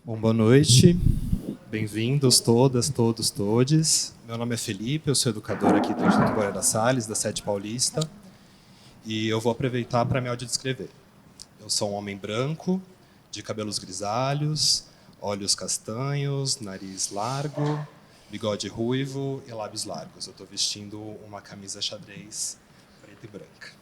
Bom, boa noite, bem-vindos todas, todos, todes. Meu nome é Felipe, eu sou educador aqui do Instituto Moreira Salles, da Sede Paulista, e eu vou aproveitar para me audiodescrever. Eu sou um homem branco, de cabelos grisalhos, olhos castanhos, nariz largo, bigode ruivo e lábios largos. Eu estou vestindo uma camisa xadrez preta e branca.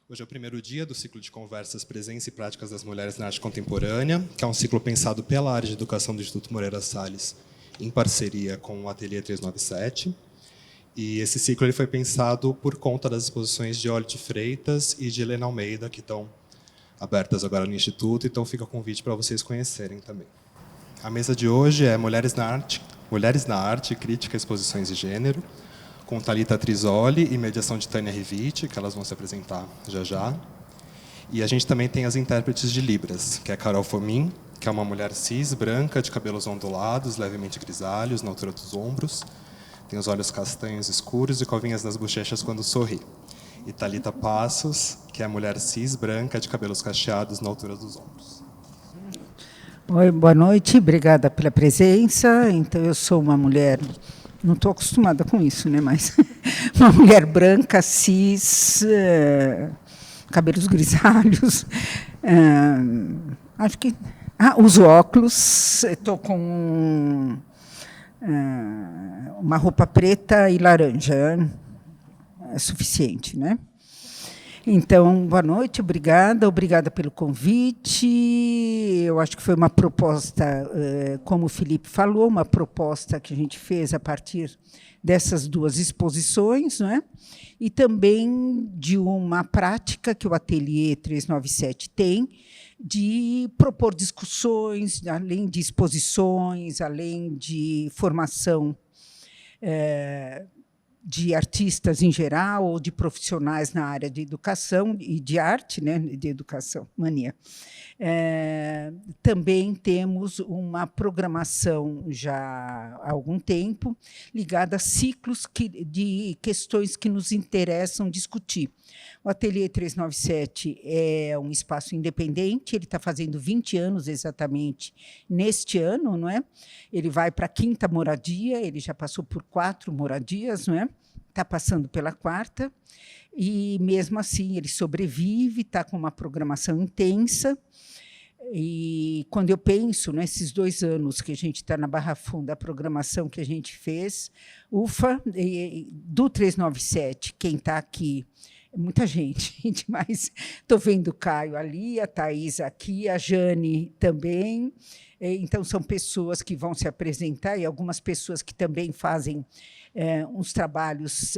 Hoje é o primeiro dia do ciclo de conversas Presença e Práticas das Mulheres na Arte Contemporânea, que é um ciclo pensado pela área de educação do Instituto Moreira Salles, em parceria com o Ateliê 397. E esse ciclo ele foi pensado por conta das exposições de Olho de Freitas e de Helena Almeida, que estão abertas agora no Instituto, então fica o convite para vocês conhecerem também. A mesa de hoje é Mulheres na Arte, Crítica, Exposições e Gênero, com Thalita Trizoli e mediação de Tânia Riviti, que elas vão se apresentar já já. E a gente também tem as intérpretes de Libras, que é a Carol Fomin, que é uma mulher cis, branca, de cabelos ondulados, levemente grisalhos, na altura dos ombros, tem os olhos castanhos escuros e covinhas nas bochechas quando sorri. E Thalita Passos, que é a mulher cis, branca, de cabelos cacheados, na altura dos ombros. Oi, boa noite, obrigada pela presença. Então, eu sou uma mulher... Não estou acostumada com isso, né? Mas uma mulher branca, cis, cabelos grisalhos. Acho que... uso óculos, estou com uma roupa preta e laranja. É suficiente, né? Então, boa noite, obrigada pelo convite. Eu acho que foi uma proposta, como o Felipe falou, uma proposta que a gente fez a partir dessas duas exposições, não é? E também de uma prática que o Ateliê 397 tem, de propor discussões, além de exposições, além de formação de artistas em geral ou de profissionais na área de educação e de arte, né, de educação, mania. Também temos uma programação já há algum tempo ligada a ciclos de questões que nos interessam discutir. O Ateliê 397 é um espaço independente, ele está fazendo 20 anos exatamente neste ano, não é? Ele vai para a 5ª moradia, ele já passou por 4 moradias, não é? Está passando pela 4ª, e mesmo assim ele sobrevive, está com uma programação intensa. E quando eu penso nesses 2 anos que a gente está na Barra Funda, a programação que a gente fez, ufa, do 397, quem está aqui, muita gente, mas estou vendo o Caio ali, a Thaís aqui, a Jane também. Então, são pessoas que vão se apresentar e algumas pessoas que também fazem uns trabalhos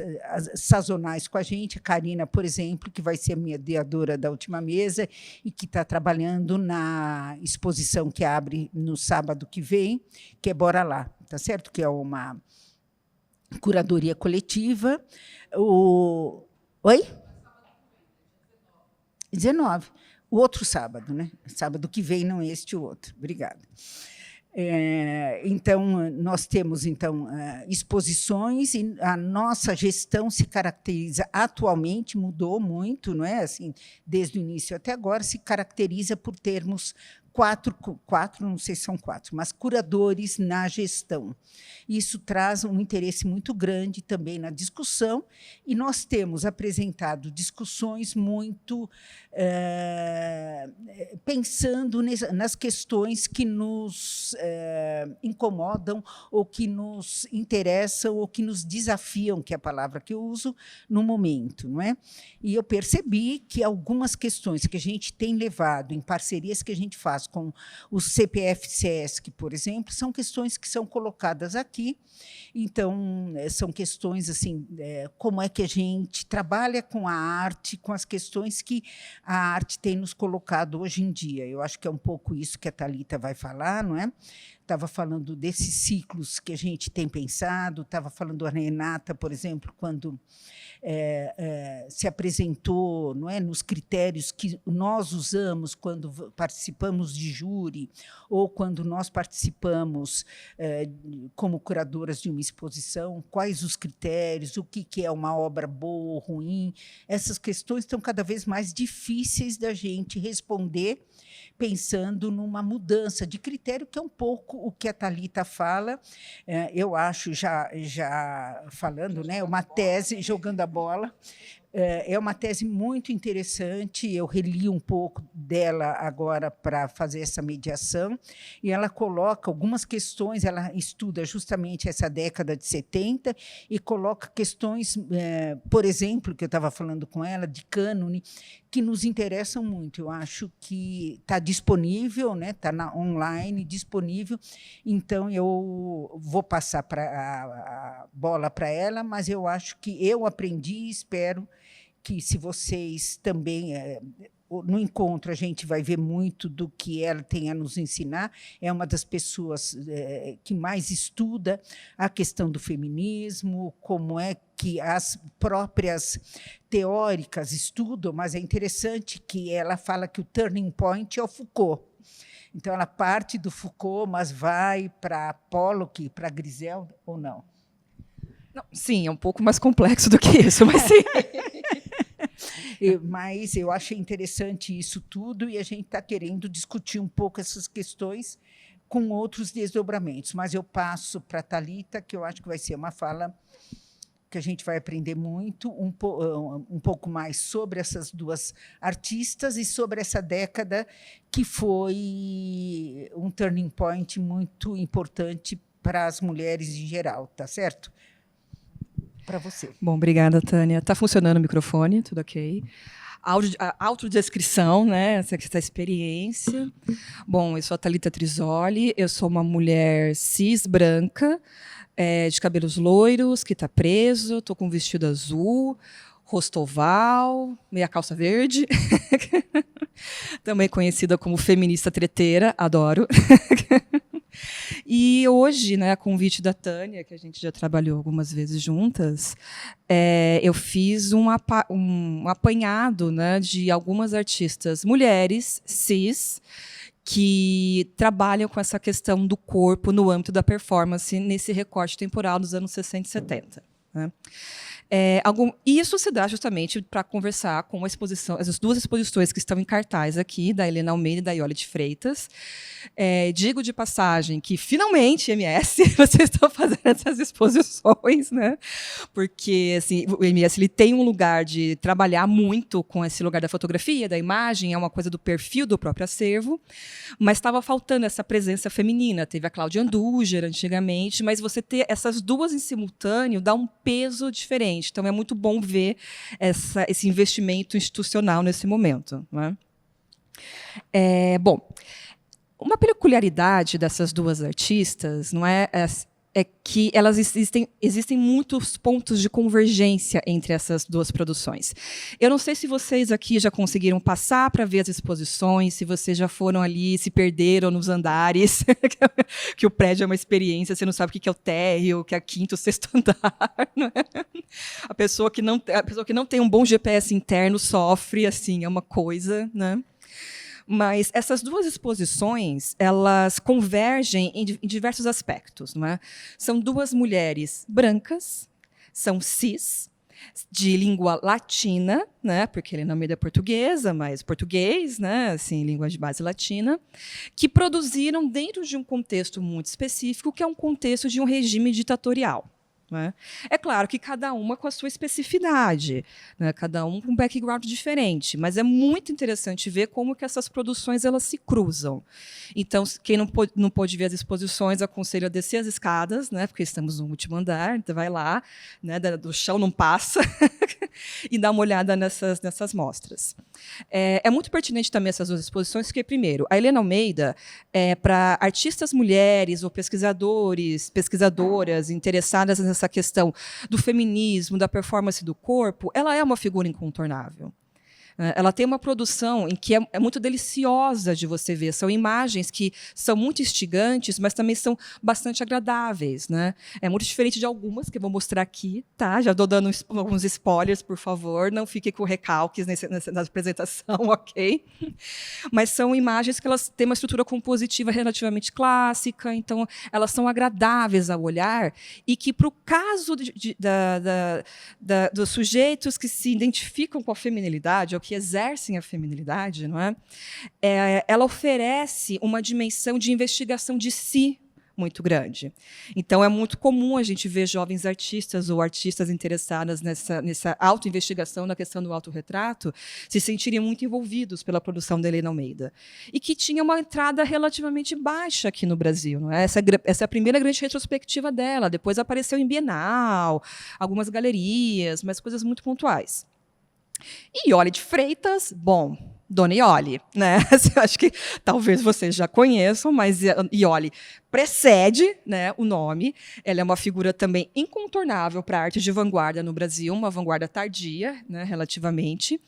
sazonais com a gente. A Karina, por exemplo, que vai ser a mediadora da última mesa e que está trabalhando na exposição que abre no sábado que vem, que é Bora Lá, tá certo? Que é uma curadoria coletiva. Oi? 19. O outro sábado, né? Sábado que vem, não este, o outro. Obrigada. Então, nós temos exposições e a nossa gestão se caracteriza, atualmente mudou muito, não é? Assim, desde o início até agora, se caracteriza por termos quatro, não sei se são 4, mas curadores na gestão. Isso traz um interesse muito grande também na discussão, e nós temos apresentado discussões muito pensando nas questões que nos incomodam, ou que nos interessam, ou que nos desafiam, que é a palavra que eu uso, no momento, não é? E eu percebi que algumas questões que a gente tem levado em parcerias que a gente faz com o CPF-SESC, por exemplo, são questões que são colocadas aqui. Então, são questões assim, como é que a gente trabalha com a arte, com as questões que a arte tem nos colocado hoje em dia. Eu acho que é um pouco isso que a Thalita vai falar, não é? estava falando desses ciclos que a gente tem pensado, estava falando a Renata, por exemplo, quando se apresentou, não é, nos critérios que nós usamos quando participamos de júri ou quando nós participamos como curadoras de uma exposição, quais os critérios, o que é uma obra boa ou ruim. Essas questões estão cada vez mais difíceis da gente responder, pensando numa mudança de critério, que é um pouco o que a Thalita fala. Eu acho, já falando, né, uma tese, jogando a bola, é uma tese muito interessante. Eu reli um pouco dela agora para fazer essa mediação, e ela coloca algumas questões, ela estuda justamente essa década de 70 e coloca questões, por exemplo, que eu estava falando com ela, de cânone, que nos interessam muito. Eu acho que está disponível, né? Está online, disponível, então eu vou passar a bola para ela, mas eu acho que eu aprendi e espero que, se vocês também... no encontro, a gente vai ver muito do que ela tem a nos ensinar. É uma das pessoas que mais estuda a questão do feminismo, como é que as próprias teóricas estudam, mas é interessante que ela fala que o turning point é o Foucault. Então, ela parte do Foucault, mas vai para Pollock, para Griselda, ou não? Não, sim, é um pouco mais complexo do que isso, mas sim. Mas eu achei interessante isso tudo, e a gente está querendo discutir um pouco essas questões com outros desdobramentos. Mas eu passo para a Thalita, que eu acho que vai ser uma fala que a gente vai aprender muito, um pouco mais sobre essas duas artistas e sobre essa década que foi um turning point muito importante para as mulheres em geral, tá certo? Para você. Bom, obrigada, Tânia. Está funcionando o microfone, tudo ok. A autodescrição, né, essa experiência. Bom, eu sou a Thalita Trizoli, eu sou uma mulher cis, branca, de cabelos loiros, que está preso, estou com um vestido azul, rosto oval, meia calça verde. Também conhecida como feminista treteira, adoro. E hoje, né, a convite da Tânia, que a gente já trabalhou algumas vezes juntas, eu fiz um apanhado, né, de algumas artistas mulheres, cis, que trabalham com essa questão do corpo no âmbito da performance, nesse recorte temporal dos anos 60 e 70. Né? Isso se dá justamente para conversar com as duas exposições que estão em cartaz aqui, da Helena Almeida e da Iole de Freitas. Digo de passagem que, finalmente, MS, vocês estão fazendo essas exposições, né? Porque assim, o MS ele tem um lugar de trabalhar muito com esse lugar da fotografia, da imagem, é uma coisa do perfil do próprio acervo, mas estava faltando essa presença feminina. Teve a Cláudia Andujar antigamente, mas você ter essas duas em simultâneo dá um peso diferente. Então, é muito bom ver esse investimento institucional nesse momento. Não é? Bom, uma peculiaridade dessas duas artistas não é que elas existem muitos pontos de convergência entre essas duas produções. Eu não sei se vocês aqui já conseguiram passar para ver as exposições, se vocês já foram ali, se perderam nos andares, que o prédio é uma experiência, você não sabe o que é o térreo, o que é quinto, sexto andar. Não é? A pessoa que não tem um bom GPS interno sofre, assim, é uma coisa, né? Mas essas duas exposições, elas convergem em diversos aspectos. Não é? São duas mulheres brancas, são cis, de língua latina, né? Porque Helena Almeida é portuguesa, mas português, né? Assim, língua de base latina, que produziram dentro de um contexto muito específico, que é um contexto de um regime ditatorial. Né? É claro que cada uma com a sua especificidade, né? Cada um com um background diferente, mas é muito interessante ver como que essas produções elas se cruzam. Então, quem não pôde ver as exposições, aconselho a descer as escadas, né? Porque estamos no último andar, então vai lá, né? Do chão não passa, e dá uma olhada nessas mostras. É muito pertinente também essas duas exposições, porque, primeiro, a Helena Almeida, para artistas mulheres ou pesquisadoras interessadas nessa questão do feminismo, da performance do corpo, ela é uma figura incontornável. Ela tem uma produção em que é muito deliciosa de você ver. São imagens que são muito instigantes, mas também são bastante agradáveis, né? É muito diferente de algumas que eu vou mostrar aqui, tá? Já estou dando alguns spoilers, por favor. Não fiquem com recalques na apresentação, ok? Mas são imagens que elas têm uma estrutura compositiva relativamente clássica, então elas são agradáveis ao olhar e que, para o caso dos sujeitos que se identificam com a feminilidade ou que exercem a feminilidade, não é? Ela oferece uma dimensão de investigação de si muito grande. Então, é muito comum a gente ver jovens artistas ou artistas interessadas nessa autoinvestigação, na questão do autorretrato, se sentirem muito envolvidos pela produção da Helena Almeida. E que tinha uma entrada relativamente baixa aqui no Brasil. Não é? Essa é a primeira grande retrospectiva dela. Depois apareceu em Bienal, algumas galerias, mas coisas muito pontuais. E Iole de Freitas, bom, Dona Iole, né? Acho que talvez vocês já conheçam, mas Iole precede, né, o nome. Ela é uma figura também incontornável para a arte de vanguarda no Brasil, uma vanguarda tardia, né, relativamente.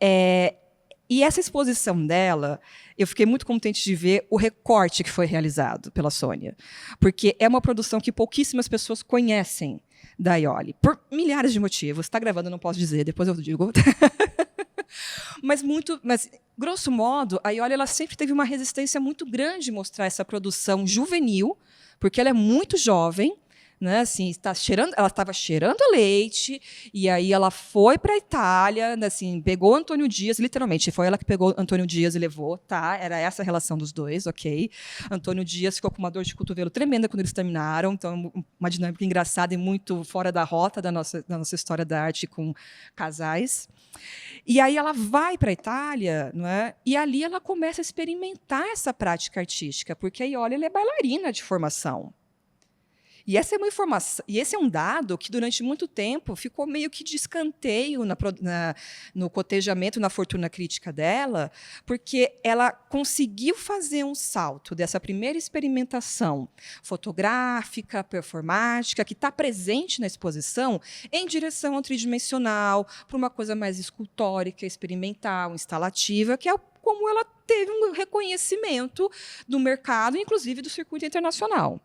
E essa exposição dela, eu fiquei muito contente de ver o recorte que foi realizado pela Sônia, porque é uma produção que pouquíssimas pessoas conhecem da Iole, por milhares de motivos. Está gravando, não posso dizer, depois eu digo. Mas, grosso modo, a Iole ela sempre teve uma resistência muito grande de mostrar essa produção juvenil, porque ela é muito jovem, né? Assim, ela estava cheirando leite, e aí ela foi para a Itália, assim, pegou Antônio Dias, literalmente, foi ela que pegou Antônio Dias e levou, tá? Era essa a relação dos dois, ok? Antônio Dias ficou com uma dor de cotovelo tremenda quando eles terminaram, então uma dinâmica engraçada e muito fora da rota da nossa história da arte com casais. E aí ela vai para a Itália, não é? E ali ela começa a experimentar essa prática artística, porque a Iole ela é bailarina de formação. E essa é uma informação, e esse é um dado que durante muito tempo ficou meio que de escanteio no cotejamento, na fortuna crítica dela, porque ela conseguiu fazer um salto dessa primeira experimentação fotográfica, performática, que está presente na exposição, em direção ao tridimensional, para uma coisa mais escultórica, experimental, instalativa, que é como ela teve um reconhecimento do mercado, inclusive do circuito internacional.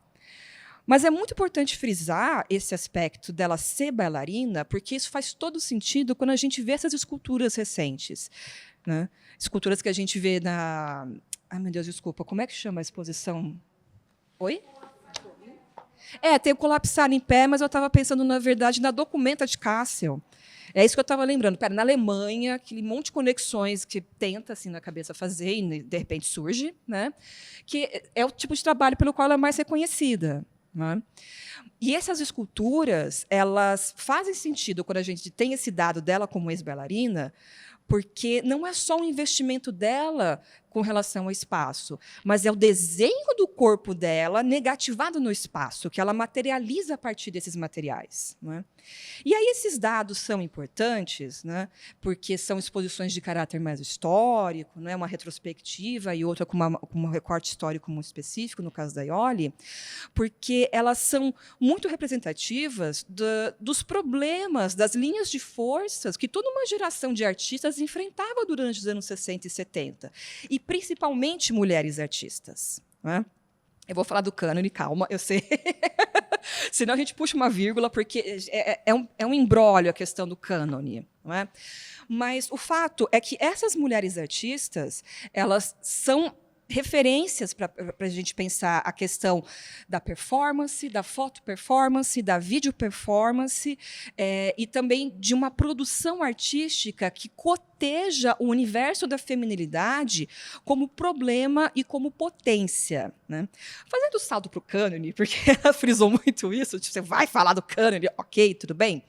Mas é muito importante frisar esse aspecto dela ser bailarina, porque isso faz todo sentido quando a gente vê essas esculturas recentes, né? Esculturas que a gente vê na... Ai, meu Deus, desculpa. Como é que chama a exposição? Oi? Tem o Colapsar em Pé, mas eu estava pensando, na verdade, na Documenta de Cassel. É isso que eu estava lembrando. Na Alemanha, aquele monte de conexões que tenta, assim, na cabeça fazer e, de repente, surge, né? Que é o tipo de trabalho pelo qual ela é mais reconhecida. Né? E essas esculturas, elas fazem sentido quando a gente tem esse dado dela como ex-bailarina, porque não é só um investimento dela com relação ao espaço, mas é o desenho do corpo dela negativado no espaço, que ela materializa a partir desses materiais. Né? E aí esses dados são importantes, né, porque são exposições de caráter mais histórico, né, uma retrospectiva e outra com um recorte histórico muito específico, no caso da Iole, porque elas são muito representativas dos problemas, das linhas de forças que toda uma geração de artistas enfrentava durante os anos 60 e 70, e principalmente mulheres artistas. Né? Eu vou falar do cânone, calma, eu sei. Senão a gente puxa uma vírgula, porque é um imbróglio a questão do cânone. Não é? Mas o fato é que essas mulheres artistas, elas são referências para a gente pensar a questão da performance, da foto-performance, da vídeo-performance, e também de uma produção artística que coteja o universo da feminilidade como problema e como potência. Né? Fazendo o salto para o cânone, porque ela frisou muito isso, tipo, você vai falar do cânone, ok, tudo bem?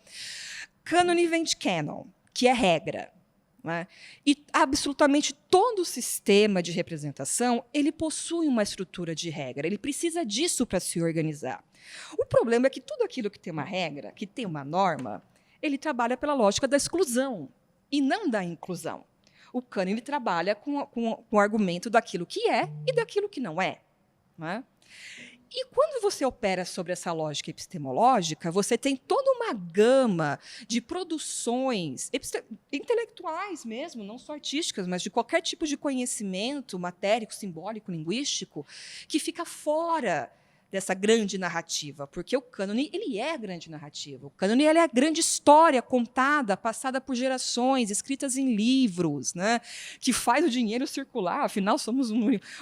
Cânone vem de canon, que é regra. Né? E absolutamente todo o sistema de representação ele possui uma estrutura de regra, ele precisa disso para se organizar. O problema é que tudo aquilo que tem uma regra, que tem uma norma, ele trabalha pela lógica da exclusão e não da inclusão. O cânone ele trabalha com o argumento daquilo que é e daquilo que não é. Né? E quando você opera sobre essa lógica epistemológica, você tem toda uma gama de produções intelectuais mesmo, não só artísticas, mas de qualquer tipo de conhecimento matérico, simbólico, linguístico, que fica fora dessa grande narrativa, porque o cânone ele é a grande narrativa. O cânone ele é a grande história contada, passada por gerações, escritas em livros, né, que faz o dinheiro circular. Afinal, somos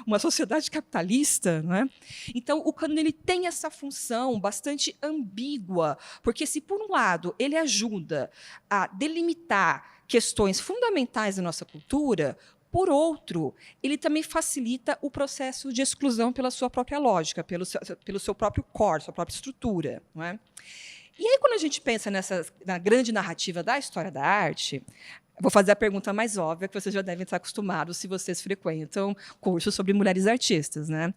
uma sociedade capitalista, né? Então, o cânone ele tem essa função bastante ambígua, porque se por um lado ele ajuda a delimitar questões fundamentais da nossa cultura, por outro, ele também facilita o processo de exclusão pela sua própria lógica, pelo seu próprio core, sua própria estrutura. Não é? E aí, quando a gente pensa na grande narrativa da história da arte, vou fazer a pergunta mais óbvia, que vocês já devem estar acostumados se vocês frequentam cursos sobre mulheres artistas. Né?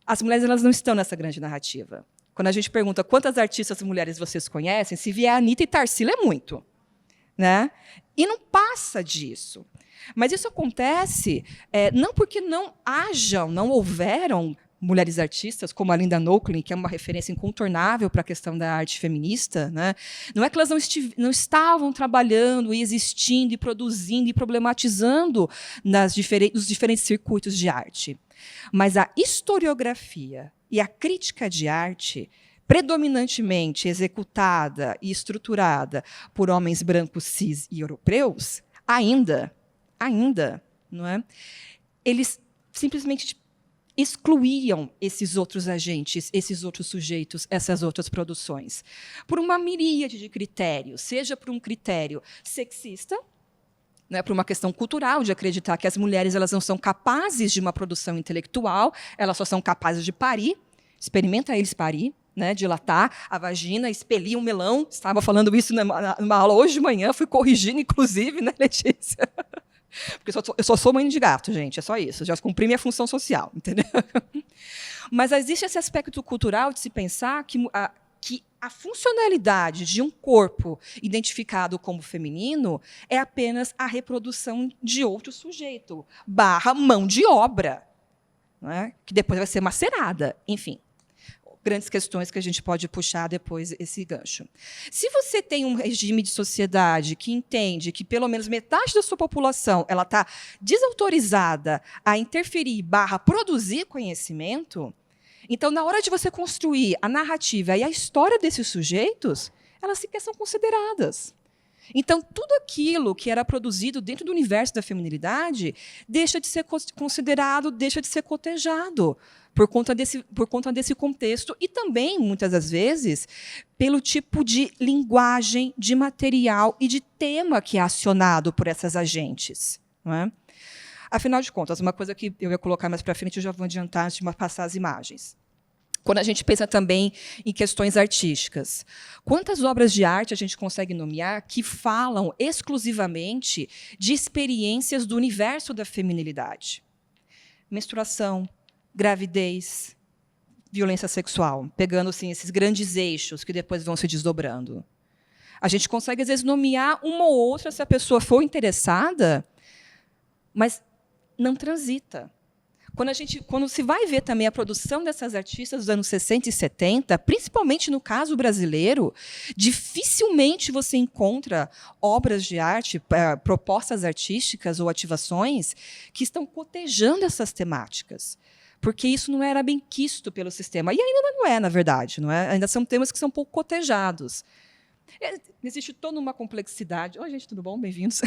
As mulheres elas não estão nessa grande narrativa. Quando a gente pergunta quantas artistas mulheres vocês conhecem, se vier a Anitta e Tarsila é muito. Né? E não passa disso. Mas isso acontece não porque não houveram mulheres artistas, como a Linda Nochlin, que é uma referência incontornável para a questão da arte feminista. Né? Não é que elas não estavam trabalhando e existindo e produzindo e problematizando nos diferentes circuitos de arte. Mas a historiografia e a crítica de arte, predominantemente executada e estruturada por homens brancos, cis e europeus, ainda, não é? Eles simplesmente excluíam esses outros agentes, esses outros sujeitos, essas outras produções, por uma miríade de critérios, seja por um critério sexista, né, por uma questão cultural de acreditar que as mulheres elas não são capazes de uma produção intelectual, elas só são capazes de parir, experimenta eles parir, né, dilatar a vagina, expelir um melão. Estava falando isso numa aula hoje de manhã, fui corrigindo, inclusive, né, Letícia? Porque eu só sou mãe de gato, gente, é só isso. Já cumpri minha função social, entendeu? Mas existe esse aspecto cultural de se pensar que a funcionalidade de um corpo identificado como feminino é apenas a reprodução de outro sujeito, / mão de obra, né, que depois vai ser macerada, enfim. Grandes questões que a gente pode puxar depois esse gancho. Se você tem um regime de sociedade que entende que pelo menos metade da sua população ela está desautorizada a interferir / produzir conhecimento, então, na hora de você construir a narrativa e a história desses sujeitos, elas sequer são consideradas. Então, tudo aquilo que era produzido dentro do universo da feminilidade deixa de ser considerado, deixa de ser cotejado por conta desse contexto e também, muitas das vezes, pelo tipo de linguagem, de material e de tema que é acionado por essas agentes. Não é? Afinal de contas, uma coisa que eu ia colocar mais para frente, eu já vou adiantar antes de passar as imagens. Quando a gente pensa também em questões artísticas, quantas obras de arte a gente consegue nomear que falam exclusivamente de experiências do universo da feminilidade? Menstruação, gravidez, violência sexual, pegando assim, esses grandes eixos que depois vão se desdobrando. A gente consegue, às vezes, nomear uma ou outra se a pessoa for interessada, mas não transita. Quando se vai ver também a produção dessas artistas dos anos 60 e 70, principalmente no caso brasileiro, dificilmente você encontra obras de arte, propostas artísticas ou ativações que estão cotejando essas temáticas, porque isso não era bem quisto pelo sistema. E ainda não é, na verdade. Não é? Ainda são temas que são pouco cotejados. Existe toda uma complexidade. Oi, gente, tudo bom? Bem-vindos.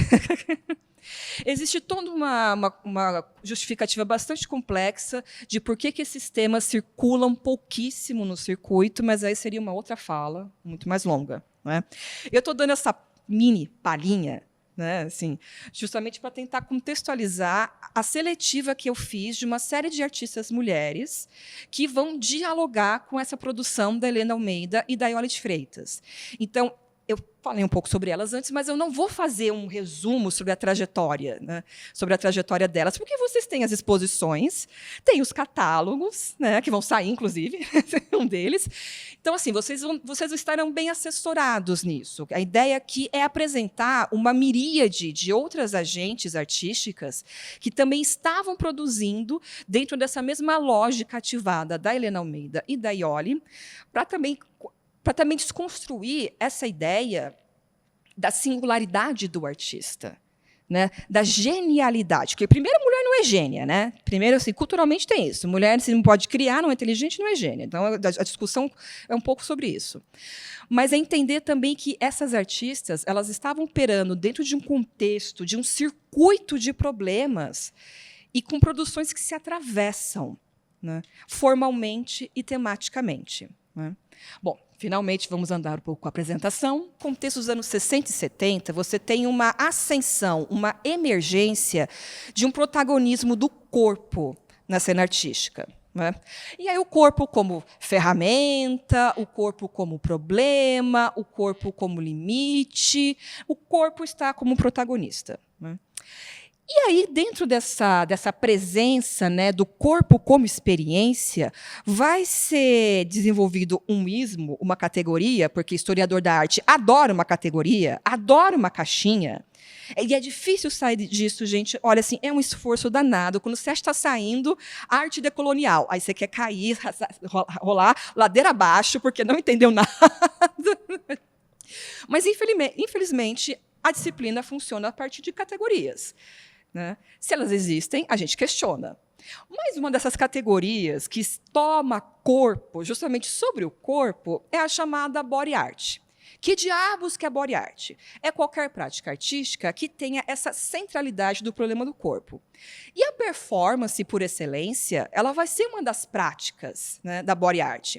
Existe toda uma justificativa bastante complexa de por que esses temas circulam pouquíssimo no circuito, mas aí seria uma outra fala, muito mais longa. Não é? Eu estou dando essa mini palhinha, né, assim, justamente para tentar contextualizar a seletiva que eu fiz de uma série de artistas mulheres que vão dialogar com essa produção da Helena Almeida e da Iole de Freitas. Então, eu falei um pouco sobre elas antes, mas eu não vou fazer um resumo sobre a trajetória, né, sobre a trajetória delas, porque vocês têm as exposições, tem os catálogos, né, que vão sair, inclusive, um deles. Então, assim, vocês estarão bem assessorados nisso. A ideia aqui é apresentar uma miríade de outras agentes artísticas que também estavam produzindo dentro dessa mesma lógica ativada da Helena Almeida e da Iole, para também desconstruir essa ideia da singularidade do artista, né? Da genialidade. Porque, primeiro, a mulher não é gênia. Né? Primeiro, assim, culturalmente tem isso. Mulher, se não pode criar, não é inteligente, não é gênia. Então, a discussão é um pouco sobre isso. Mas é entender também que essas artistas elas estavam operando dentro de um contexto, de um circuito de problemas e com produções que se atravessam, né? Formalmente e tematicamente. Né? Bom, finalmente vamos andar um pouco com a apresentação. Contexto dos anos 60 e 70, você tem uma ascensão, uma emergência de um protagonismo do corpo na cena artística. Né? E aí o corpo como ferramenta, o corpo como problema, o corpo como limite, o corpo está como protagonista. Né? E aí, dentro dessa presença, né, do corpo como experiência, vai ser desenvolvido um ismo, uma categoria, porque historiador da arte adora uma categoria, adora uma caixinha. E é difícil sair disso, gente. Olha, assim, é um esforço danado. Quando você está saindo, arte decolonial. Aí você quer cair, rolar ladeira abaixo, porque não entendeu nada. Mas, infelizmente, a disciplina funciona a partir de categorias. Né? Se elas existem, a gente questiona. Mas uma dessas categorias que toma corpo, justamente sobre o corpo, é a chamada body art. Que diabos que é body art? É qualquer prática artística que tenha essa centralidade do problema do corpo. E a performance, por excelência, ela vai ser uma das práticas, né, da body art.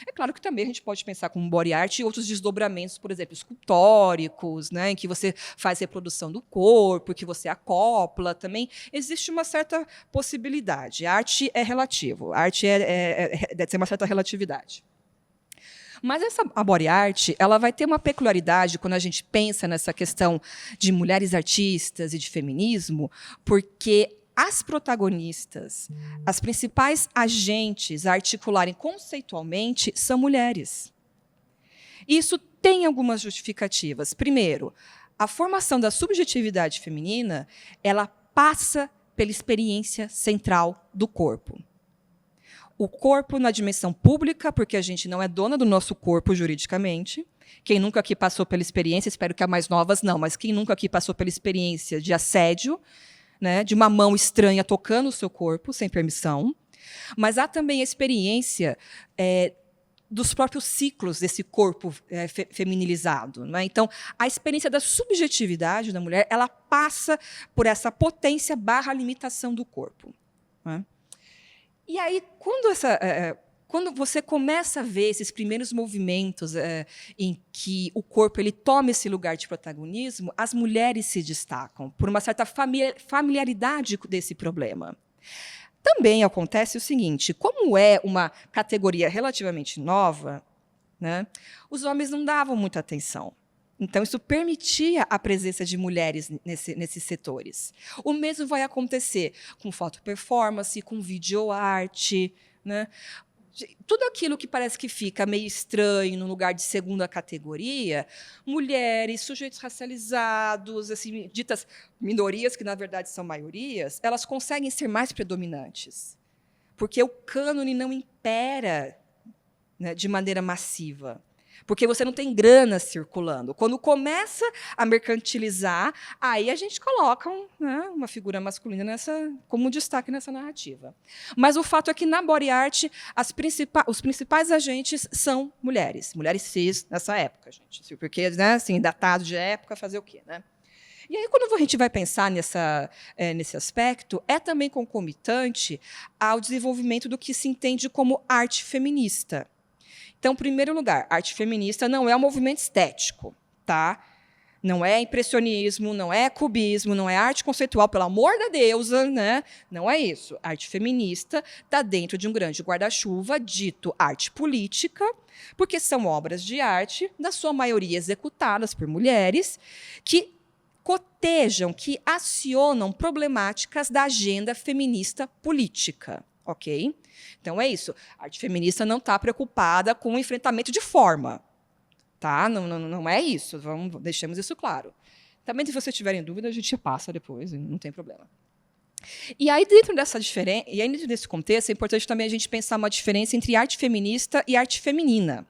É claro que também a gente pode pensar como body art e outros desdobramentos, por exemplo, escultóricos, né, em que você faz reprodução do corpo, que você acopla também. Existe uma certa possibilidade. A arte é relativo. A arte deve ter uma certa relatividade. Mas a body art ela vai ter uma peculiaridade quando a gente pensa nessa questão de mulheres artistas e de feminismo, porque as protagonistas, as principais agentes a articularem conceitualmente são mulheres. Isso tem algumas justificativas. Primeiro, a formação da subjetividade feminina ela passa pela experiência central do corpo. O corpo na dimensão pública, porque a gente não é dona do nosso corpo juridicamente. Quem nunca aqui passou pela experiência, espero que as mais novas não, mas quem nunca aqui passou pela experiência de assédio, né, de uma mão estranha tocando o seu corpo, sem permissão. Mas há também a experiência dos próprios ciclos desse corpo feminilizado. Né? Então, a experiência da subjetividade da mulher ela passa por essa potência / limitação do corpo. Né? E aí, quando você começa a ver esses primeiros movimentos em que o corpo ele toma esse lugar de protagonismo, as mulheres se destacam por uma certa familiaridade desse problema. Também acontece o seguinte, como é uma categoria relativamente nova, né, os homens não davam muita atenção. Então, isso permitia a presença de mulheres nesses setores. O mesmo vai acontecer com foto-performance, com videoarte. Né? Tudo aquilo que parece que fica meio estranho no lugar de segunda categoria, mulheres, sujeitos racializados, assim, ditas minorias, que, na verdade, são maiorias, elas conseguem ser mais predominantes. Porque o cânone não impera, né, de maneira massiva. Porque você não tem grana circulando. Quando começa a mercantilizar, aí a gente coloca uma figura masculina como destaque nessa narrativa. Mas o fato é que, na body art, os principais agentes são mulheres cis nessa época, gente. Porque, né, assim, datado de época, fazer o quê? Né? E aí, quando a gente vai pensar nesse aspecto, é também concomitante ao desenvolvimento do que se entende como arte feminista. Então, em primeiro lugar, arte feminista não é um movimento estético, tá? Não é impressionismo, não é cubismo, não é arte conceitual, pelo amor da deusa, né? Não é isso. A arte feminista está dentro de um grande guarda-chuva dito arte política, porque são obras de arte, na sua maioria executadas por mulheres, que cotejam, que acionam problemáticas da agenda feminista política. Ok? Então é isso. A arte feminista não está preocupada com o enfrentamento de forma. Tá? Não é isso, deixemos isso claro. Também, se vocês tiverem dúvida, a gente passa depois, não tem problema. E aí, dentro desse contexto, é importante também a gente pensar uma diferença entre arte feminista e arte feminina.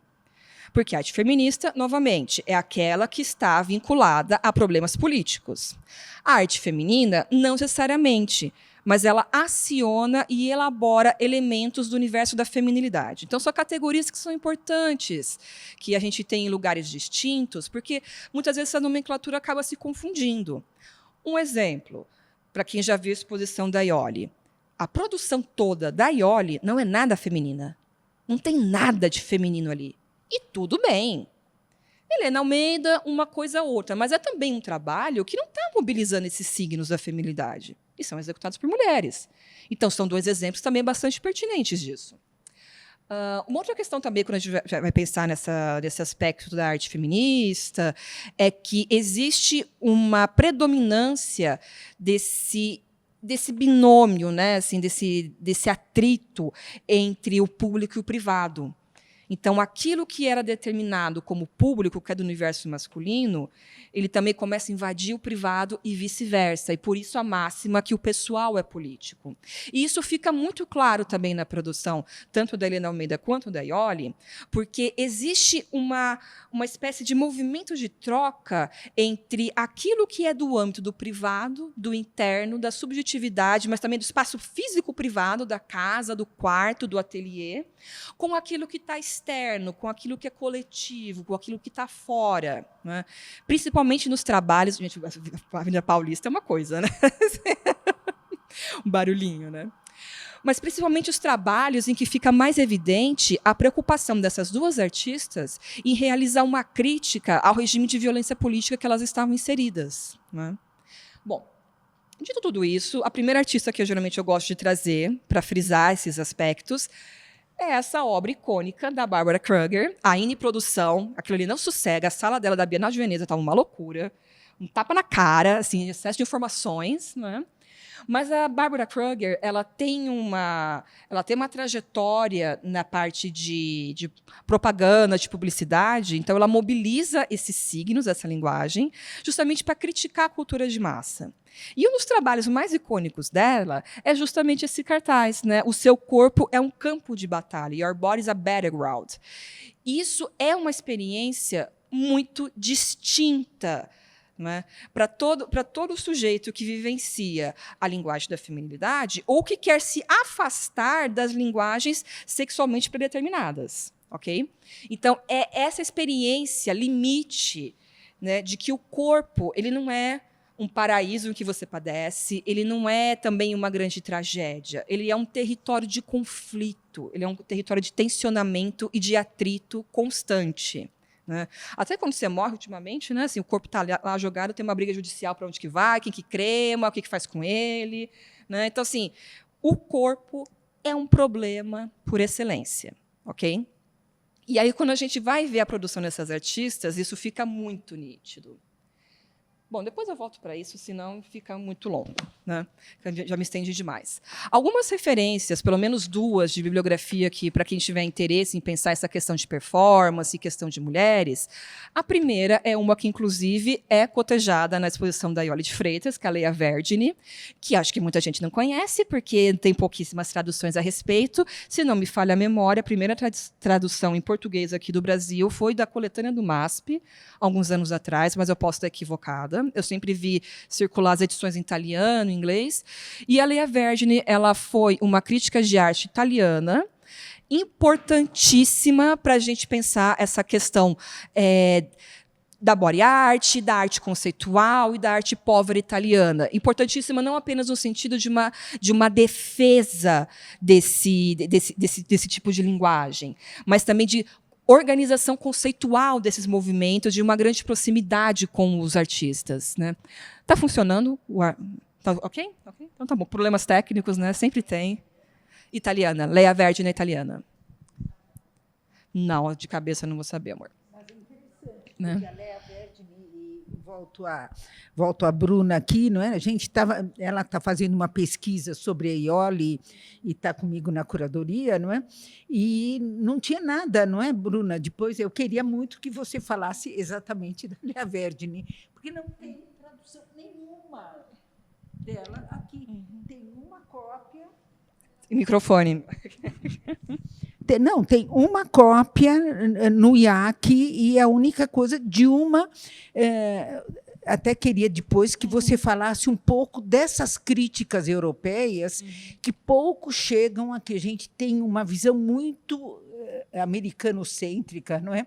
Porque a arte feminista, novamente, é aquela que está vinculada a problemas políticos. A arte feminina, não necessariamente, mas ela aciona e elabora elementos do universo da feminilidade. Então, são categorias que são importantes, que a gente tem em lugares distintos, porque muitas vezes essa nomenclatura acaba se confundindo. Um exemplo, para quem já viu a exposição da Iole. A produção toda da Iole não é nada feminina. Não tem nada de feminino ali. E tudo bem. Helena Almeida, uma coisa ou outra, mas é também um trabalho que não está mobilizando esses signos da feminilidade. E são executados por mulheres. Então, são 2 exemplos também bastante pertinentes disso. Uma outra questão também, quando a gente vai pensar nesse aspecto da arte feminista, é que existe uma predominância desse binômio, né, assim, desse atrito entre o público e o privado. Então, aquilo que era determinado como público, que é do universo masculino, ele também começa a invadir o privado e vice-versa. E, por isso, a máxima que o pessoal é político. E isso fica muito claro também na produção, tanto da Helena Almeida quanto da Iole, porque existe uma espécie de movimento de troca entre aquilo que é do âmbito do privado, do interno, da subjetividade, mas também do espaço físico privado, da casa, do quarto, do ateliê, com aquilo que está externo, com aquilo que é coletivo, com aquilo que está fora, né? Principalmente nos trabalhos, gente, a Avenida Paulista é uma coisa, né? Um barulhinho, né? Mas principalmente os trabalhos em que fica mais evidente a preocupação dessas 2 artistas em realizar uma crítica ao regime de violência política que elas estavam inseridas, né? Bom, dito tudo isso, a primeira artista que geralmente eu gosto de trazer para frisar esses aspectos é essa obra icônica da Barbara Kruger, a Produção. Aquilo ali não sossega, a sala dela da Bienal de Veneza estava uma loucura, um tapa na cara, assim, excesso de informações, né? Mas a Barbara Kruger, ela tem uma trajetória na parte de propaganda, de publicidade, então ela mobiliza esses signos, essa linguagem, justamente para criticar a cultura de massa. E um dos trabalhos mais icônicos dela é justamente esse cartaz, né? O seu corpo é um campo de batalha, Your Body is a Battleground. Isso é uma experiência muito distinta, né? Para todo sujeito que vivencia a linguagem da feminilidade ou que quer se afastar das linguagens sexualmente predeterminadas. Okay? Então, é essa experiência limite, né, de que o corpo ele não é um paraíso em que você padece, ele não é também uma grande tragédia, ele é um território de conflito, ele é um território de tensionamento e de atrito constante. Né? Até quando você morre ultimamente, né, assim, o corpo está lá jogado, tem uma briga judicial para onde que vai, quem que crema, o que faz com ele. Né? Então, assim, o corpo é um problema por excelência. Okay? E aí, quando a gente vai ver a produção dessas artistas, isso fica muito nítido. Bom, depois eu volto para isso, senão fica muito longo, né? Já me estendi demais. Algumas referências, pelo menos 2, de bibliografia que, para quem tiver interesse em pensar essa questão de performance e questão de mulheres. A primeira é uma que, inclusive, é cotejada na exposição da Iole de Freitas, que é a Leia Verdini, que acho que muita gente não conhece, porque tem pouquíssimas traduções a respeito. Se não me falha a memória, a primeira tradução em português aqui do Brasil foi da coletânea do MASP, alguns anos atrás, mas eu posso estar equivocada. Eu sempre vi circular as edições em italiano, em inglês. E a Leia Verdini, ela foi uma crítica de arte italiana, importantíssima para a gente pensar essa questão da body art, da arte conceitual e da arte povera italiana. Importantíssima não apenas no sentido de uma defesa desse tipo de linguagem, mas também de organização conceitual desses movimentos, de uma grande proximidade com os artistas, né? Tá funcionando? Tá ok? Então tá bom. Problemas técnicos, né? Sempre tem. Italiana. Lea Verdine é italiana. Não, de cabeça eu não vou saber, amor. Mas é interessante, né? Porque a Lea Verdine, e volto a Bruna aqui, não é? Ela está fazendo uma pesquisa sobre a Iole e está comigo na curadoria, não é? E não tinha nada, não é, Bruna? Depois eu queria muito que você falasse exatamente da Lea Verdine, porque não tem tradução nenhuma dela aqui. Tem uma cópia. Microfone. Não, tem uma cópia no IAC e a única coisa de uma. Até queria depois que você falasse um pouco dessas críticas europeias que pouco chegam aqui. A gente tem uma visão muito americanocêntrica, não é?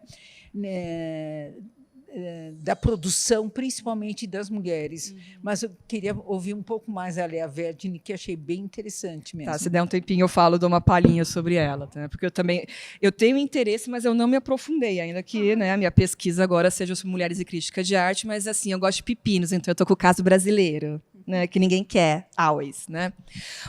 Da produção, principalmente das mulheres. Mas eu queria ouvir um pouco mais a Lea Verdine, que achei bem interessante mesmo. Tá, se der um tempinho, eu falo, dou uma palhinha sobre ela, tá? Porque eu tenho interesse, mas eu não me aprofundei, ainda que, né, a minha pesquisa agora seja sobre mulheres e crítica de arte, mas assim, eu gosto de pepinos, então eu estou com o caso brasileiro, né, que ninguém quer, always, né?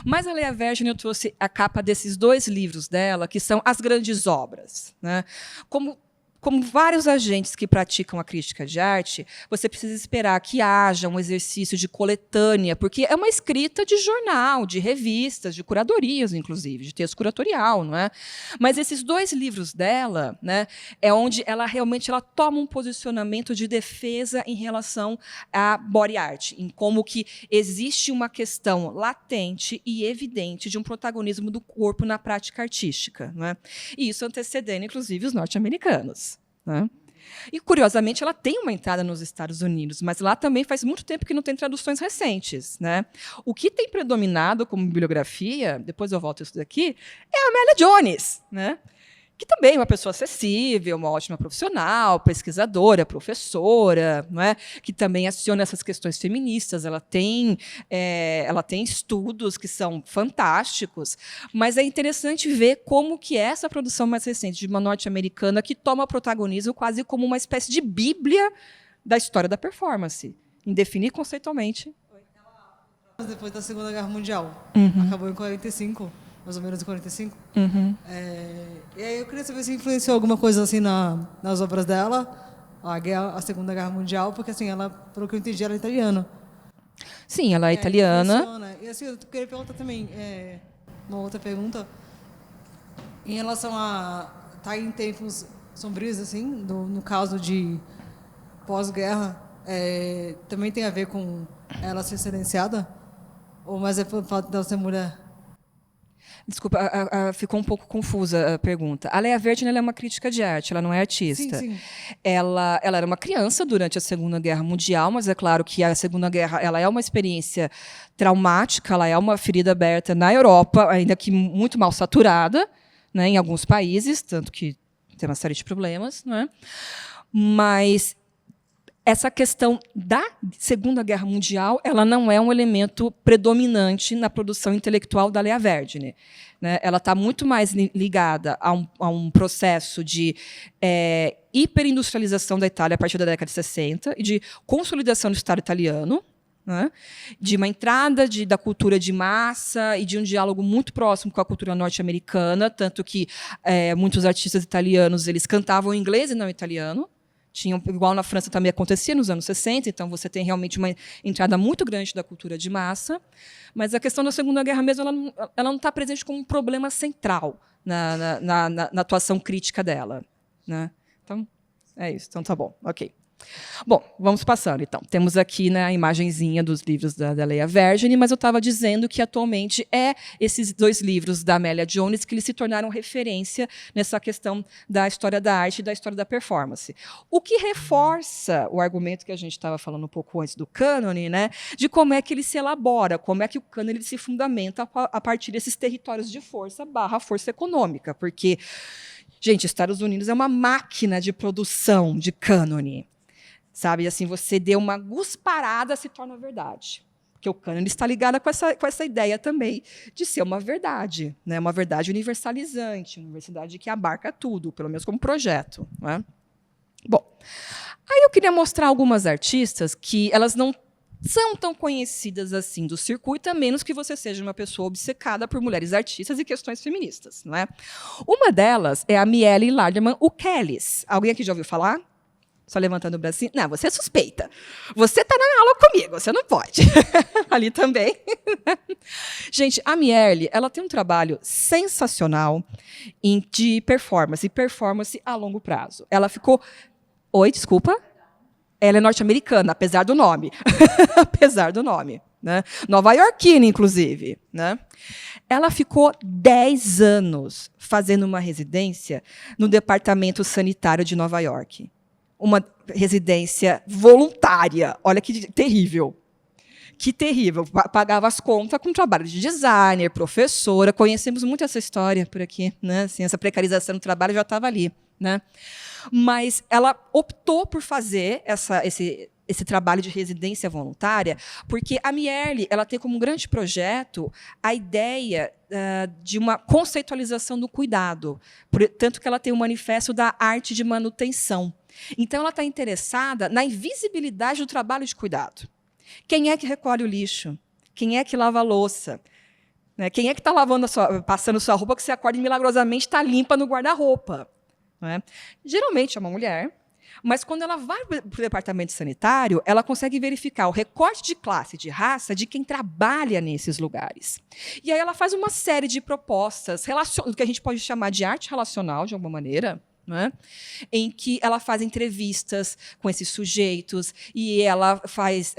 Mas a Lea Verdine, eu trouxe a capa desses 2 livros dela, que são as grandes obras, né? Como vários agentes que praticam a crítica de arte, você precisa esperar que haja um exercício de coletânea, porque é uma escrita de jornal, de revistas, de curadorias, inclusive, de texto curatorial, não é? Mas esses 2 livros dela, né, é onde ela realmente toma um posicionamento de defesa em relação à body art, em como que existe uma questão latente e evidente de um protagonismo do corpo na prática artística, não é? E isso antecedendo, inclusive, os norte-americanos. Né? E, curiosamente, ela tem uma entrada nos Estados Unidos, mas lá também faz muito tempo que não tem traduções recentes, né? O que tem predominado como bibliografia, depois eu volto a isso daqui, é a Amélia Jones, né? Que também é uma pessoa acessível, uma ótima profissional, pesquisadora, professora, não é? Que também aciona essas questões feministas. Ela tem estudos que são fantásticos, mas é interessante ver como que essa produção mais recente de uma norte-americana que toma protagonismo quase como uma espécie de bíblia da história da performance, em definir conceitualmente. Depois da Segunda Guerra Mundial. Acabou em 45. Mais ou menos em 45. E aí eu queria saber se influenciou alguma coisa assim nas obras dela, a Segunda Guerra Mundial, porque assim, ela, pelo que eu entendi, ela é italiana. Sim, ela é italiana. E assim, eu queria perguntar também, uma outra pergunta, em relação a estar em tempos sombrios, assim, no caso de pós-guerra, também tem a ver com ela ser silenciada? Ou mais é pelo fato dela ser mulher? Desculpa, ficou um pouco confusa a pergunta. A Lea Verdine, ela é uma crítica de arte, ela não é artista. Sim. Ela era uma criança durante a Segunda Guerra Mundial, mas é claro que a Segunda Guerra ela é uma experiência traumática, ela é uma ferida aberta na Europa, ainda que muito mal saturada, né, em alguns países, tanto que tem uma série de problemas, né? Mas essa questão da Segunda Guerra Mundial, ela não é um elemento predominante na produção intelectual da Lea Verdine, né? Ela está muito mais ligada a um processo de hiperindustrialização da Itália a partir da década de 60 e de consolidação do Estado italiano, né? De uma entrada da cultura de massa e de um diálogo muito próximo com a cultura norte-americana, tanto que muitos artistas italianos eles cantavam em inglês e não em italiano. Igual na França também acontecia nos anos 60, então você tem realmente uma entrada muito grande da cultura de massa, mas a questão da Segunda Guerra mesmo ela não está presente como um problema central na atuação crítica dela, né? Então, é isso. Então, tá bom. Ok. Bom, vamos passando, então. Temos aqui, né, a imagenzinha dos livros da Lea Verdine, mas eu estava dizendo que, atualmente, esses 2 livros da Amélia Jones que eles se tornaram referência nessa questão da história da arte e da história da performance. O que reforça o argumento que a gente estava falando um pouco antes do cânone, né, de como é que ele se elabora, como é que o cânone ele se fundamenta a partir desses territórios de força / força econômica, porque, gente, Estados Unidos é uma máquina de produção de cânone. Sabe, assim, você deu uma gusparada, se torna verdade. porque o cânone está ligado com essa ideia também de ser uma verdade, né? Uma verdade universalizante, uma verdade que abarca tudo, pelo menos como projeto. Né? Bom, aí eu queria mostrar algumas artistas que elas não são tão conhecidas assim do circuito, a menos que você seja uma pessoa obcecada por mulheres artistas e questões feministas. Né? Uma delas é a Miele Larderman Ukeles. Alguém aqui já ouviu falar? Só levantando o bracinho. Não, você é suspeita. Você está na aula comigo, você não pode. Ali também. Gente, a Miele, ela tem um trabalho sensacional de performance a longo prazo. Ela ficou... Oi, desculpa? Ela é norte-americana, apesar do nome. Apesar do nome. Né? Nova-iorquina, inclusive. Né? Ela ficou 10 anos fazendo uma residência no Departamento Sanitário de Nova York. Uma residência voluntária. Olha que terrível. Que terrível. Pagava as contas com trabalho de designer, professora. Conhecemos muito essa história por aqui. Né? Assim, essa precarização do trabalho já estava ali. Né? Mas ela optou por fazer esse trabalho de residência voluntária porque a Miele ela tem como um grande projeto a ideia de uma conceitualização do cuidado. Tanto que ela tem o manifesto da arte de manutenção. Então, ela está interessada na invisibilidade do trabalho de cuidado. Quem é que recolhe o lixo? Quem é que lava a louça? Né? Quem é que está passando sua roupa que você acorda e milagrosamente está limpa no guarda-roupa? Né? Geralmente é uma mulher, mas quando ela vai para o departamento sanitário, ela consegue verificar o recorte de classe, de raça, de quem trabalha nesses lugares. E aí ela faz uma série de propostas, que a gente pode chamar de arte relacional, de alguma maneira, né? Em que ela faz entrevistas com esses sujeitos e ela faz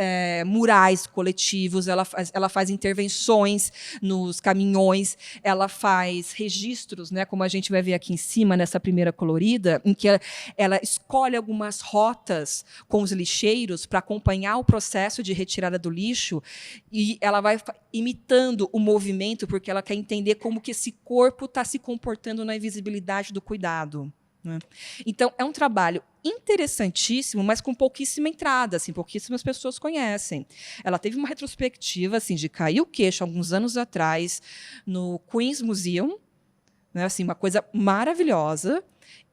murais coletivos, ela faz intervenções nos caminhões, ela faz registros, né, como a gente vai ver aqui em cima, nessa primeira colorida, em que ela escolhe algumas rotas com os lixeiros para acompanhar o processo de retirada do lixo e ela vai imitando o movimento porque ela quer entender como que esse corpo está se comportando na invisibilidade do cuidado. Então, é um trabalho interessantíssimo, mas com pouquíssima entrada, assim, pouquíssimas pessoas conhecem. Ela teve uma retrospectiva assim, de cair o queixo, alguns anos atrás, no Queen's Museum, né, assim, uma coisa maravilhosa,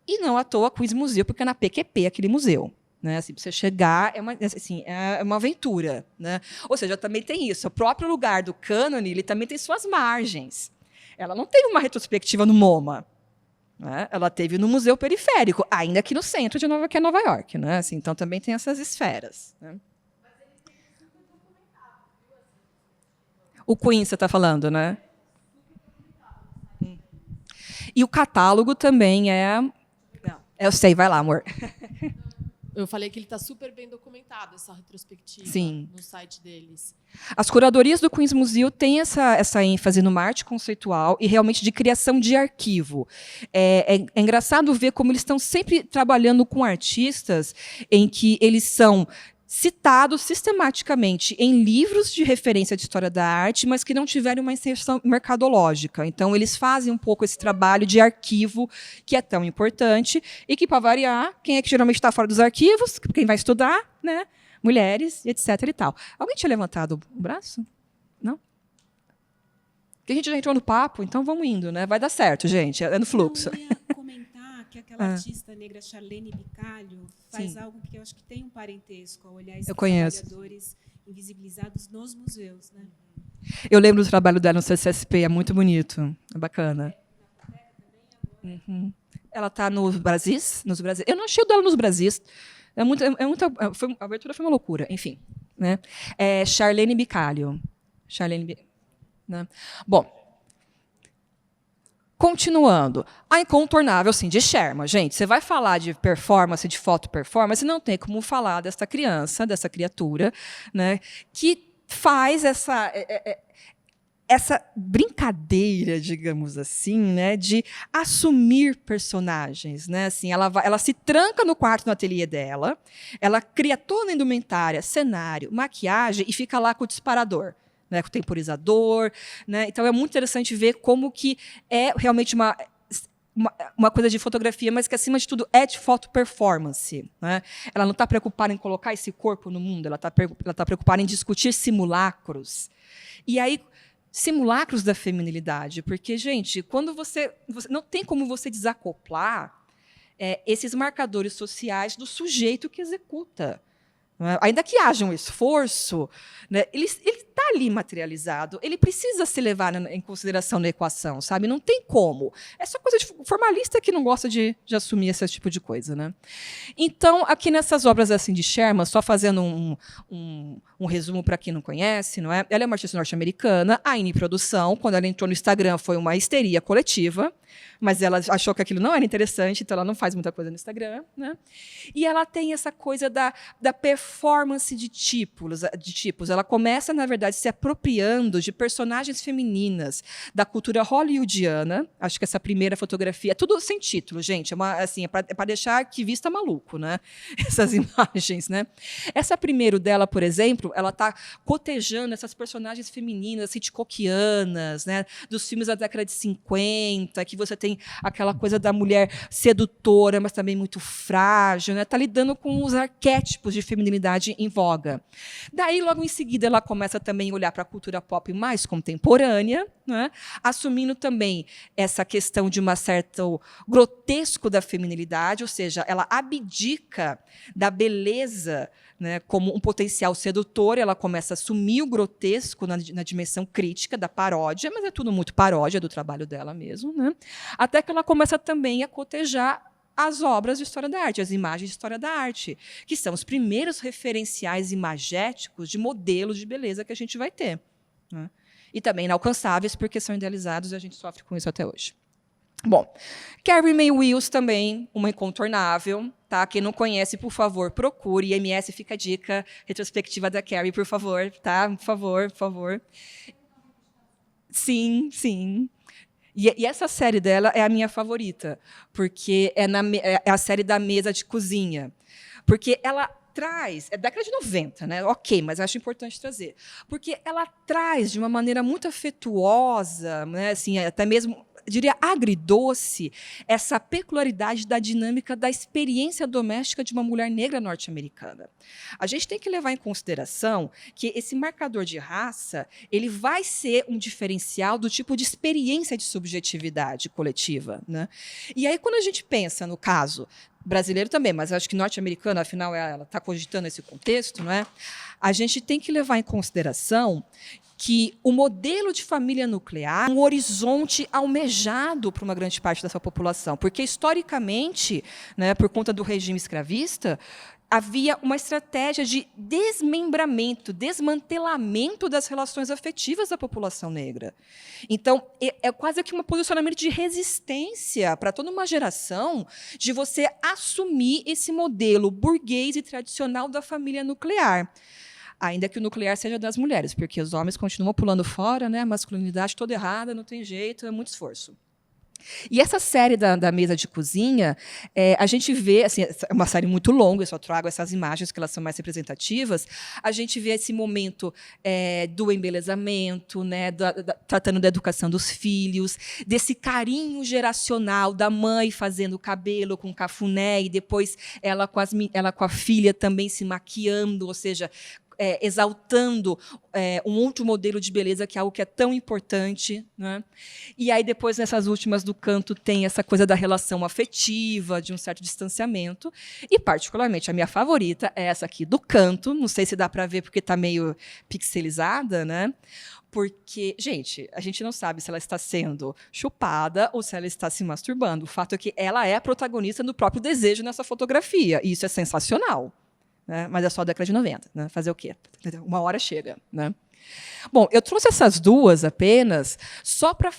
e não à toa Queen's Museum, porque é na PQP aquele museu. Né, assim, para você chegar, é uma aventura. Né? Ou seja, também tem isso. O próprio lugar do cânone ele também tem suas margens. Ela não teve uma retrospectiva no MoMA. Né? Ela teve no Museu Periférico, ainda aqui no centro de que é Nova York. Né? Assim, então, também tem essas esferas. Né? O Queen, você está falando, né? E o catálogo também é... Eu sei, vai lá, amor. Eu falei que ele está super bem documentado, essa retrospectiva. Sim. No site deles. As curadorias do Queen's Museum têm essa ênfase numa arte conceitual e realmente de criação de arquivo. É engraçado ver como eles estão sempre trabalhando com artistas em que eles são citados sistematicamente em livros de referência de história da arte, mas que não tiveram uma inserção mercadológica. Então, eles fazem um pouco esse trabalho de arquivo, que é tão importante, e que, para variar, quem é que geralmente está fora dos arquivos? Quem vai estudar? Né? Mulheres, etc. e tal. Alguém tinha levantado o braço? Não? Porque a gente já entrou no papo, então vamos indo, né? Vai dar certo, gente, é no fluxo. Eu ia comentar que aquela artista negra Charlene Bicalho faz Sim. algo que eu acho que tem um parentesco ao olhar esses trabalhadores invisibilizados nos museus. Né? Eu lembro do trabalho dela no CCSP, é muito bonito, é bacana. Uhum. Ela está nos Brasis? Eu não achei o dela nos Brasis. A abertura foi uma loucura, enfim. Né? Charlene Bicalho. Né? Bom, continuando. A incontornável Cindy Sherman. Gente, você vai falar de performance, de foto-performance, não tem como falar dessa criança, dessa criatura, né, que faz essa brincadeira, digamos assim, né, de assumir personagens, né, assim, ela se tranca no quarto, no ateliê dela, ela cria toda a indumentária, cenário, maquiagem e fica lá com o disparador, né, com o temporizador, né, então é muito interessante ver como que é realmente uma coisa de fotografia, mas que, acima de tudo, é de foto performance. Né? Ela não está preocupada em colocar esse corpo no mundo, ela está preocupada em discutir simulacros. E aí, simulacros da feminilidade, porque, gente, quando você não tem como você desacoplar esses marcadores sociais do sujeito que executa. Ainda que haja um esforço, né, ele está ali materializado, ele precisa ser levado em consideração na equação, sabe? Não tem como. É só coisa de formalista que não gosta de assumir esse tipo de coisa. Né? Então, aqui nessas obras assim, de Sherman, só fazendo um resumo para quem não conhece, não é? Ela é uma artista norte-americana, a Ine Produção, quando ela entrou no Instagram, foi uma histeria coletiva, mas ela achou que aquilo não era interessante, então ela não faz muita coisa no Instagram. Né? E ela tem essa coisa da performance de tipos. Ela começa, na verdade, se apropriando de personagens femininas da cultura hollywoodiana. Acho que essa primeira fotografia é tudo sem título, gente. É para deixar arquivista maluco, né? Essas imagens. Né? Essa primeira dela, por exemplo, ela está cotejando essas personagens femininas, hitchcockianas, né? Dos filmes da década de 50, que você tem aquela coisa da mulher sedutora, mas também muito frágil. Está lidando com os arquétipos de feminilidade em voga. Daí, logo em seguida, ela começa também a olhar para a cultura pop mais contemporânea, né? Assumindo também essa questão de um certo grotesco da feminilidade, ou seja, ela abdica da beleza, né, como um potencial sedutor, ela começa a assumir o grotesco na dimensão crítica da paródia, mas é tudo muito paródia do trabalho dela mesmo. Né? Até que ela começa também a cotejar as obras de história da arte, as imagens de história da arte, que são os primeiros referenciais imagéticos de modelos de beleza que a gente vai ter. Né? E também inalcançáveis, porque são idealizados e a gente sofre com isso até hoje. Bom, Carrie Mae Wills também, uma incontornável. Tá? Quem não conhece, por favor, procure. MS fica a dica, retrospectiva da Carrie, por favor. Tá? Por favor, por favor. Sim, sim. E essa série dela é a minha favorita, porque é a série da mesa de cozinha. Porque ela traz, é década de 90, né? Ok, mas acho importante trazer. Porque ela traz, de uma maneira muito afetuosa, né? Assim, até mesmo, diria, agridoce, essa peculiaridade da dinâmica da experiência doméstica de uma mulher negra norte-americana. A gente tem que levar em consideração que esse marcador de raça ele vai ser um diferencial do tipo de experiência de subjetividade coletiva. Né? E aí, quando a gente pensa no caso brasileiro também, mas acho que norte-americano, afinal, ela está cogitando esse contexto, não é? A gente tem que levar em consideração que o modelo de família nuclear é um horizonte almejado por uma grande parte dessa população, porque, historicamente, né, por conta do regime escravista, havia uma estratégia de desmembramento, desmantelamento das relações afetivas da população negra. Então, é quase que um posicionamento de resistência para toda uma geração de você assumir esse modelo burguês e tradicional da família nuclear. Ainda que o nuclear seja das mulheres, porque os homens continuam pulando fora, né? A masculinidade toda errada, não tem jeito, é muito esforço. E essa série da mesa de cozinha, a gente vê, assim, é uma série muito longa, eu só trago essas imagens que elas são mais representativas, a gente vê esse momento do embelezamento, né, tratando da educação dos filhos, desse carinho geracional da mãe fazendo o cabelo com cafuné, e depois ela com a filha também se maquiando, ou seja, exaltando um outro modelo de beleza, que é algo que é tão importante. Né? E aí, depois, nessas últimas do canto, tem essa coisa da relação afetiva, de um certo distanciamento. E, particularmente, a minha favorita é essa aqui do canto. Não sei se dá para ver, porque está meio pixelizada, né? Porque, gente, a gente não sabe se ela está sendo chupada ou se ela está se masturbando. O fato é que ela é a protagonista do próprio desejo nessa fotografia. E isso é sensacional. Né? Mas é só a década de 90. Né? Fazer o quê? Uma hora chega. Né? Bom, eu trouxe essas duas apenas só para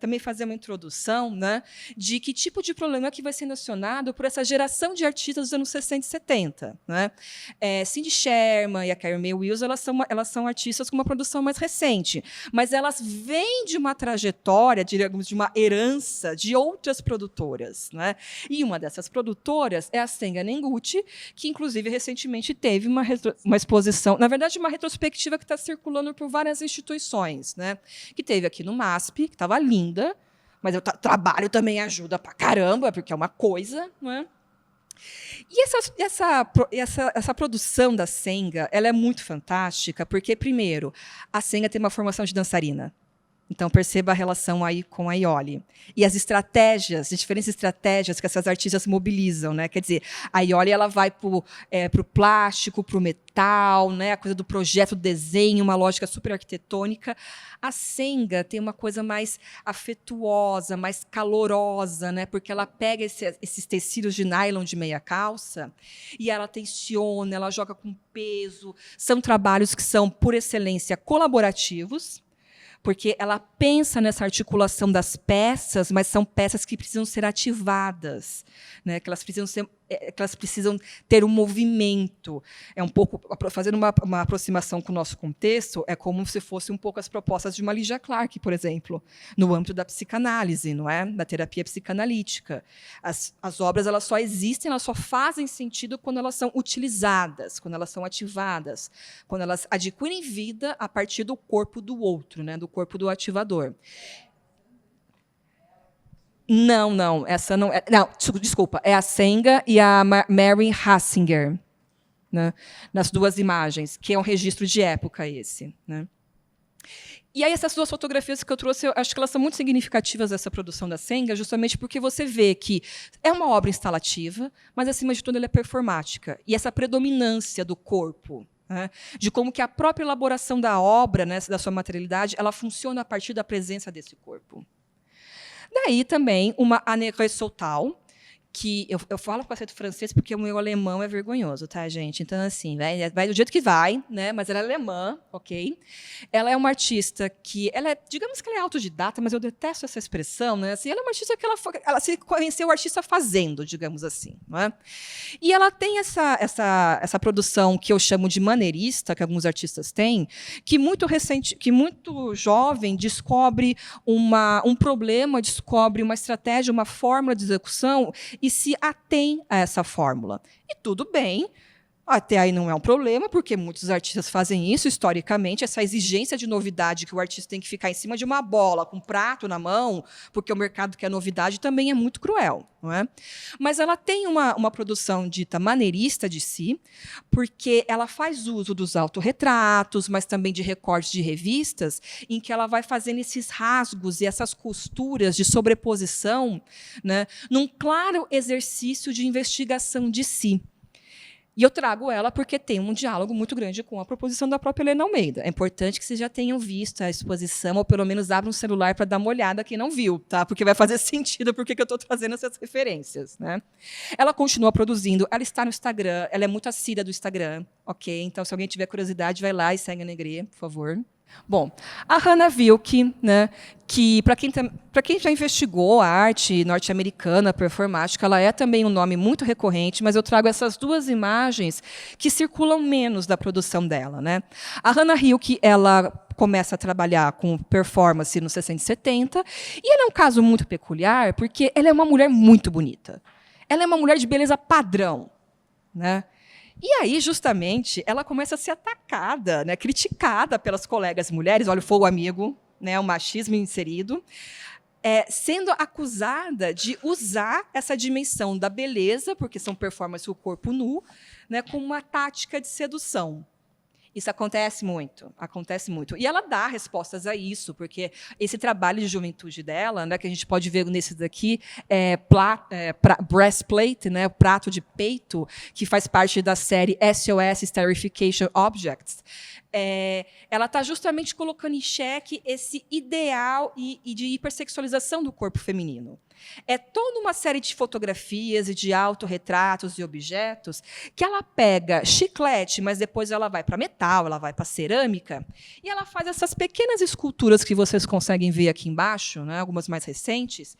também fazer uma introdução, né, de que tipo de problema que vai ser acionado por essa geração de artistas dos anos 60 e 70. Né? Cindy Sherman e a Carrie Mae Wills, elas são artistas com uma produção mais recente, mas elas vêm de uma trajetória, digamos, de uma herança de outras produtoras. Né? E uma dessas produtoras é a Senga Nenguchi, que, inclusive, recentemente teve uma exposição, na verdade, uma retrospectiva que está circulando por várias instituições, né? Que teve aqui no MASP, que estava linda, mas o trabalho também ajuda pra caramba, porque é uma coisa, não é? E essa produção da Senga, ela é muito fantástica, porque, primeiro, a Senga tem uma formação de dançarina. Então, perceba a relação aí com a Iole. E as estratégias, as diferentes estratégias que essas artistas mobilizam. Né? Quer dizer, a Iole ela vai para o plástico, para o metal, né? A coisa do projeto, do desenho, uma lógica super arquitetônica. A Senga tem uma coisa mais afetuosa, mais calorosa, né? Porque ela pega esses tecidos de nylon de meia calça e ela tensiona, ela joga com peso. São trabalhos que são, por excelência, colaborativos, porque ela pensa nessa articulação das peças, mas são peças que precisam ser ativadas, né? Que elas precisam ter um movimento. É um pouco, fazendo uma aproximação com o nosso contexto, é como se fosse um pouco as propostas de uma Lygia Clark, por exemplo, no âmbito da psicanálise, não é? Da terapia psicanalítica. As obras elas só existem, elas só fazem sentido quando elas são utilizadas, quando elas são ativadas, quando elas adquirem vida a partir do corpo do outro, né? Do corpo do ativador. Não, essa não é. Não, desculpa, é a Senga e a Mary Hassinger, né, nas duas imagens, que é um registro de época esse. Né. E aí essas duas fotografias que eu trouxe, eu acho que elas são muito significativas dessa produção da Senga, justamente porque você vê que é uma obra instalativa, mas, acima de tudo, ela é performática. E essa predominância do corpo, né, de como que a própria elaboração da obra, né, da sua materialidade, ela funciona a partir da presença desse corpo. Daí também uma Anne Ressoltal, que eu falo com acento francês porque o meu alemão é vergonhoso, tá, gente? Então, assim, vai do jeito que vai, né? Mas ela é alemã, ok? Ela é uma artista que, digamos que ela é autodidata, mas eu detesto essa expressão, né? Assim, ela é uma artista que ela se conheceu o artista fazendo, digamos assim, não é? E ela tem essa produção que eu chamo de maneirista, que alguns artistas têm, que muito jovem descobre um problema, descobre uma estratégia, uma fórmula de execução e se atém a essa fórmula. E tudo bem, até aí não é um problema, porque muitos artistas fazem isso historicamente, essa exigência de novidade que o artista tem que ficar em cima de uma bola, com um prato na mão, porque o mercado quer novidade, também é muito cruel. Não é? Mas ela tem uma produção dita maneirista de si, porque ela faz uso dos autorretratos, mas também de recortes de revistas, em que ela vai fazendo esses rasgos e essas costuras de sobreposição, né, num claro exercício de investigação de si. E eu trago ela porque tem um diálogo muito grande com a proposição da própria Helena Almeida. É importante que vocês já tenham visto a exposição, ou pelo menos abram um celular para dar uma olhada quem não viu, tá? Porque vai fazer sentido porque que eu estou trazendo essas referências. Né? Ela continua produzindo, ela está no Instagram, ela é muito assídua do Instagram, ok? Então, se alguém tiver curiosidade, vai lá e segue a Negre, por favor. Bom, a Hannah Wilke, né, que, para quem já investigou a arte norte-americana performática, ela é também um nome muito recorrente, mas eu trago essas duas imagens que circulam menos da produção dela. Né? A Hannah Wilke, ela começa a trabalhar com performance nos 60 e 70, e ela é um caso muito peculiar, porque ela é uma mulher muito bonita. Ela é uma mulher de beleza padrão. Né? E aí, justamente, ela começa a ser atacada, né, criticada pelas colegas mulheres, olha o fogo amigo, né, o machismo inserido, sendo acusada de usar essa dimensão da beleza, porque são performances com o corpo nu, né, como uma tática de sedução. Isso acontece muito, acontece muito. E ela dá respostas a isso, porque esse trabalho de juventude dela, né, que a gente pode ver nesse daqui, breastplate, né, prato de peito, que faz parte da série SOS Sterification Objects, ela está justamente colocando em xeque esse ideal e de hipersexualização do corpo feminino. É toda uma série de fotografias e de autorretratos e objetos que ela pega chiclete, mas depois ela vai para metal, ela vai para cerâmica, e ela faz essas pequenas esculturas que vocês conseguem ver aqui embaixo, né, algumas mais recentes.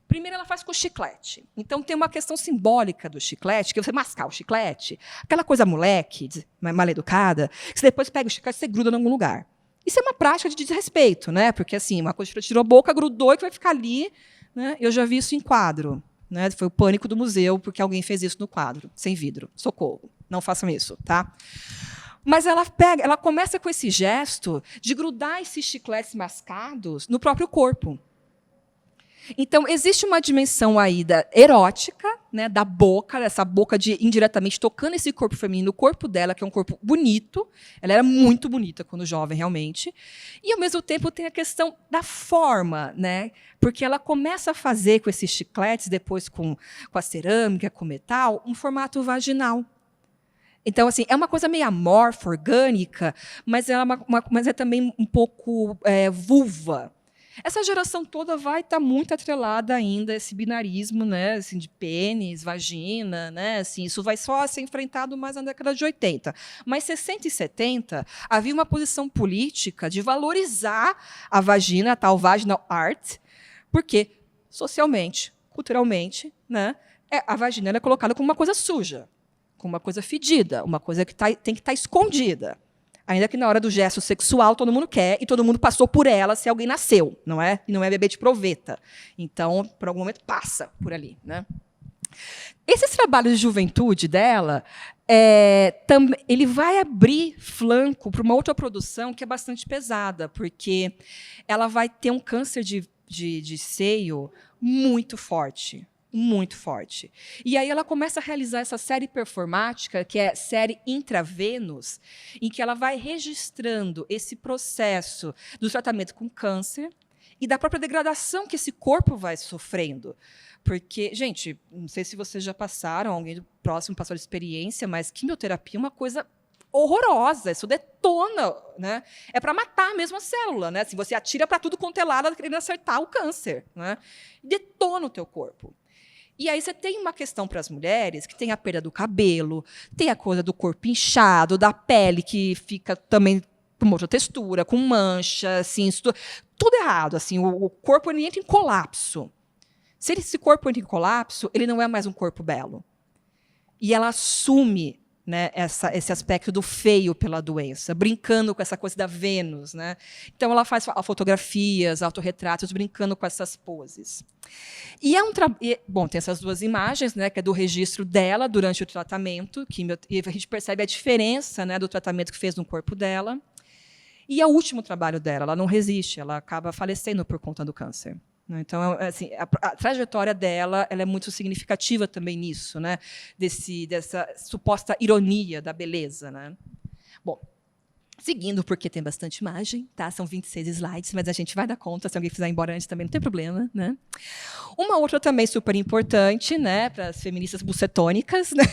Primeiro, ela faz com chiclete. Então, tem uma questão simbólica do chiclete, que você mascar o chiclete, aquela coisa moleque, mal educada, que você depois pega o chiclete e você gruda em algum lugar. Isso é uma prática de desrespeito, né? Porque assim, uma coisa que tirou a boca, grudou e que vai ficar ali. Né? Eu já vi isso em quadro. Né? Foi o pânico do museu, porque alguém fez isso no quadro, sem vidro. Socorro, não façam isso. Tá? Mas ela começa com esse gesto de grudar esses chicletes mascados no próprio corpo. Então, existe uma dimensão aí erótica, né, da boca, essa boca de indiretamente tocando esse corpo feminino, o corpo dela, que é um corpo bonito. Ela era muito bonita quando jovem, realmente. E, ao mesmo tempo, tem a questão da forma, né, porque ela começa a fazer com esses chicletes, depois com a cerâmica, com metal, um formato vaginal. Então, assim, é uma coisa meio amorfa, orgânica, mas mas é também um pouco vulva. Essa geração toda vai estar muito atrelada ainda a esse binarismo, né, assim, de pênis, vagina, né, assim, isso vai só ser enfrentado mais na década de 80. Mas 60 e 70 havia uma posição política de valorizar a vagina, a tal vaginal art, porque socialmente, culturalmente, né, a vagina é colocada como uma coisa suja, como uma coisa fedida, uma coisa que tem que estar escondida. Ainda que na hora do gesto sexual todo mundo quer e todo mundo passou por ela se alguém nasceu, não é? E não é bebê de proveta. Então, por algum momento, passa por ali, né? Esses trabalhos de juventude dela, ele vai abrir flanco para uma outra produção que é bastante pesada, porque ela vai ter um câncer de seio muito forte. Muito forte. E aí ela começa a realizar essa série performática, que é série Intravênus, em que ela vai registrando esse processo do tratamento com câncer e da própria degradação que esse corpo vai sofrendo. Porque, gente, não sei se vocês já passaram, alguém do próximo passou a experiência, mas quimioterapia é uma coisa horrorosa, isso detona, né? É para matar mesmo a célula, né? Assim, você atira para tudo quanto é lado querendo acertar o câncer, né? E detona o teu corpo. E aí você tem uma questão para as mulheres que tem a perda do cabelo, tem a coisa do corpo inchado, da pele que fica também com uma outra textura, com mancha, assim, isso tudo errado, assim, o corpo ele entra em colapso. Se esse corpo entra em colapso, ele não é mais um corpo belo. E ela assume, né, esse aspecto do feio pela doença, brincando com essa coisa da Vênus, né? Então, ela faz fotografias, autorretratos, brincando com essas poses. E bom, tem essas duas imagens, né, que é do registro dela durante o tratamento, e a gente percebe a diferença, né, do tratamento que fez no corpo dela. E é o último trabalho dela, ela não resiste, ela acaba falecendo por conta do câncer. Então, assim, a trajetória dela ela é muito significativa também nisso, né? Dessa suposta ironia da beleza, né? Bom, seguindo, porque tem bastante imagem, tá? São 26 slides, mas a gente vai dar conta, se alguém quiser ir embora antes também não tem problema, né? Uma outra também super importante, né, para as feministas bucetônicas, né?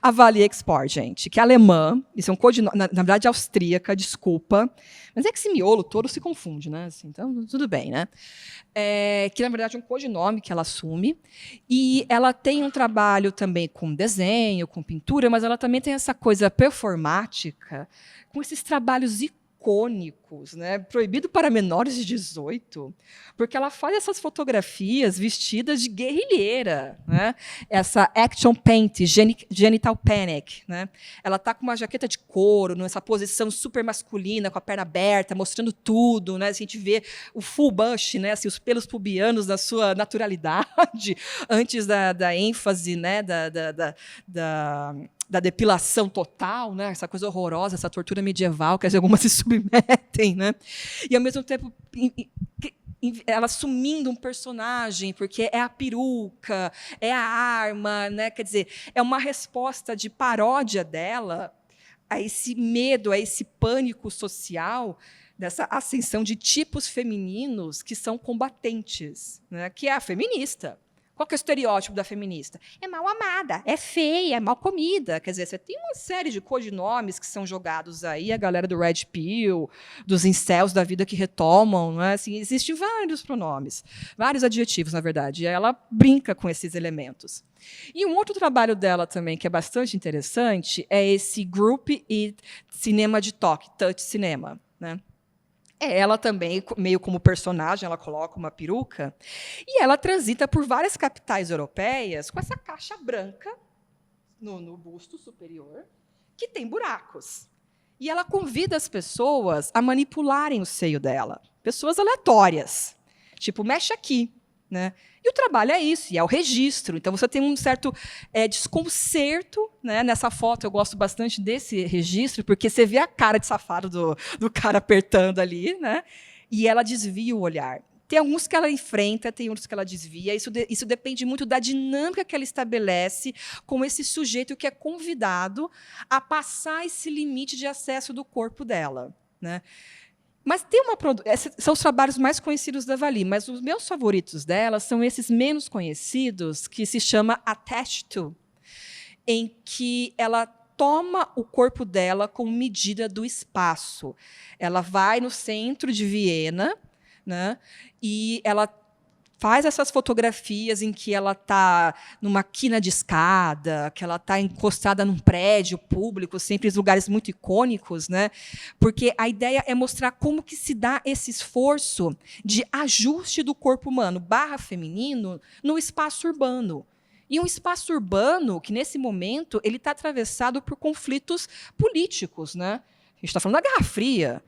A Vali Export, gente, que é alemã, isso é um codinome, na verdade austríaca, desculpa, mas é que esse miolo todo se confunde, né? Assim, então, tudo bem, né? Que, na verdade, é um codinome que ela assume. E ela tem um trabalho também com desenho, com pintura, mas ela também tem essa coisa performática, com esses trabalhos icônicos, né? Proibido para menores de 18, porque ela faz essas fotografias vestidas de guerrilheira, né? Essa action paint, genital panic, né? Ela está com uma jaqueta de couro, nessa posição super masculina, com a perna aberta, mostrando tudo, né? A gente vê o full bush, né? Assim, os pelos pubianos na sua naturalidade, antes da ênfase, né? Da depilação total, né? Essa coisa horrorosa, essa tortura medieval que algumas se submetem, né? E, ao mesmo tempo, ela assumindo um personagem, porque é a peruca, é a arma, né? Quer dizer, é uma resposta de paródia dela a esse medo, a esse pânico social, dessa ascensão de tipos femininos que são combatentes, né? Que é a feminista. Qual que é o estereótipo da feminista? É mal amada, é feia, é mal comida. Quer dizer, você tem uma série de codinomes que são jogados aí, a galera do Red Pill, dos incels da vida que retomam. Não é? Assim, existem vários pronomes, vários adjetivos, na verdade. E ela brinca com esses elementos. E um outro trabalho dela também, que é bastante interessante, é esse Group e Cinema de Toque, Touch Cinema, né? Ela também, meio como personagem, ela coloca uma peruca, e ela transita por várias capitais europeias com essa caixa branca no busto superior, que tem buracos. E ela convida as pessoas a manipularem o seio dela, pessoas aleatórias, tipo, mexe aqui, né? E o trabalho é isso, e é o registro. Então, você tem um certo desconcerto, né? Nessa foto. Eu gosto bastante desse registro, porque você vê a cara de safado do cara apertando ali, né? E ela desvia o olhar. Tem alguns que ela enfrenta, tem outros que ela desvia. Isso depende muito da dinâmica que ela estabelece com esse sujeito que é convidado a passar esse limite de acesso do corpo dela, né? Mas esses são os trabalhos mais conhecidos da Vali, mas os meus favoritos dela são esses menos conhecidos, que se chama Attached To, em que ela toma o corpo dela como medida do espaço. Ela vai no centro de Viena, né, e ela faz essas fotografias em que ela está numa quina de escada, que ela está encostada num prédio público, sempre em lugares muito icônicos, né? Porque a ideia é mostrar como que se dá esse esforço de ajuste do corpo humano / feminino no espaço urbano. E um espaço urbano que, nesse momento, ele está atravessado por conflitos políticos, né? A gente está falando da Guerra Fria.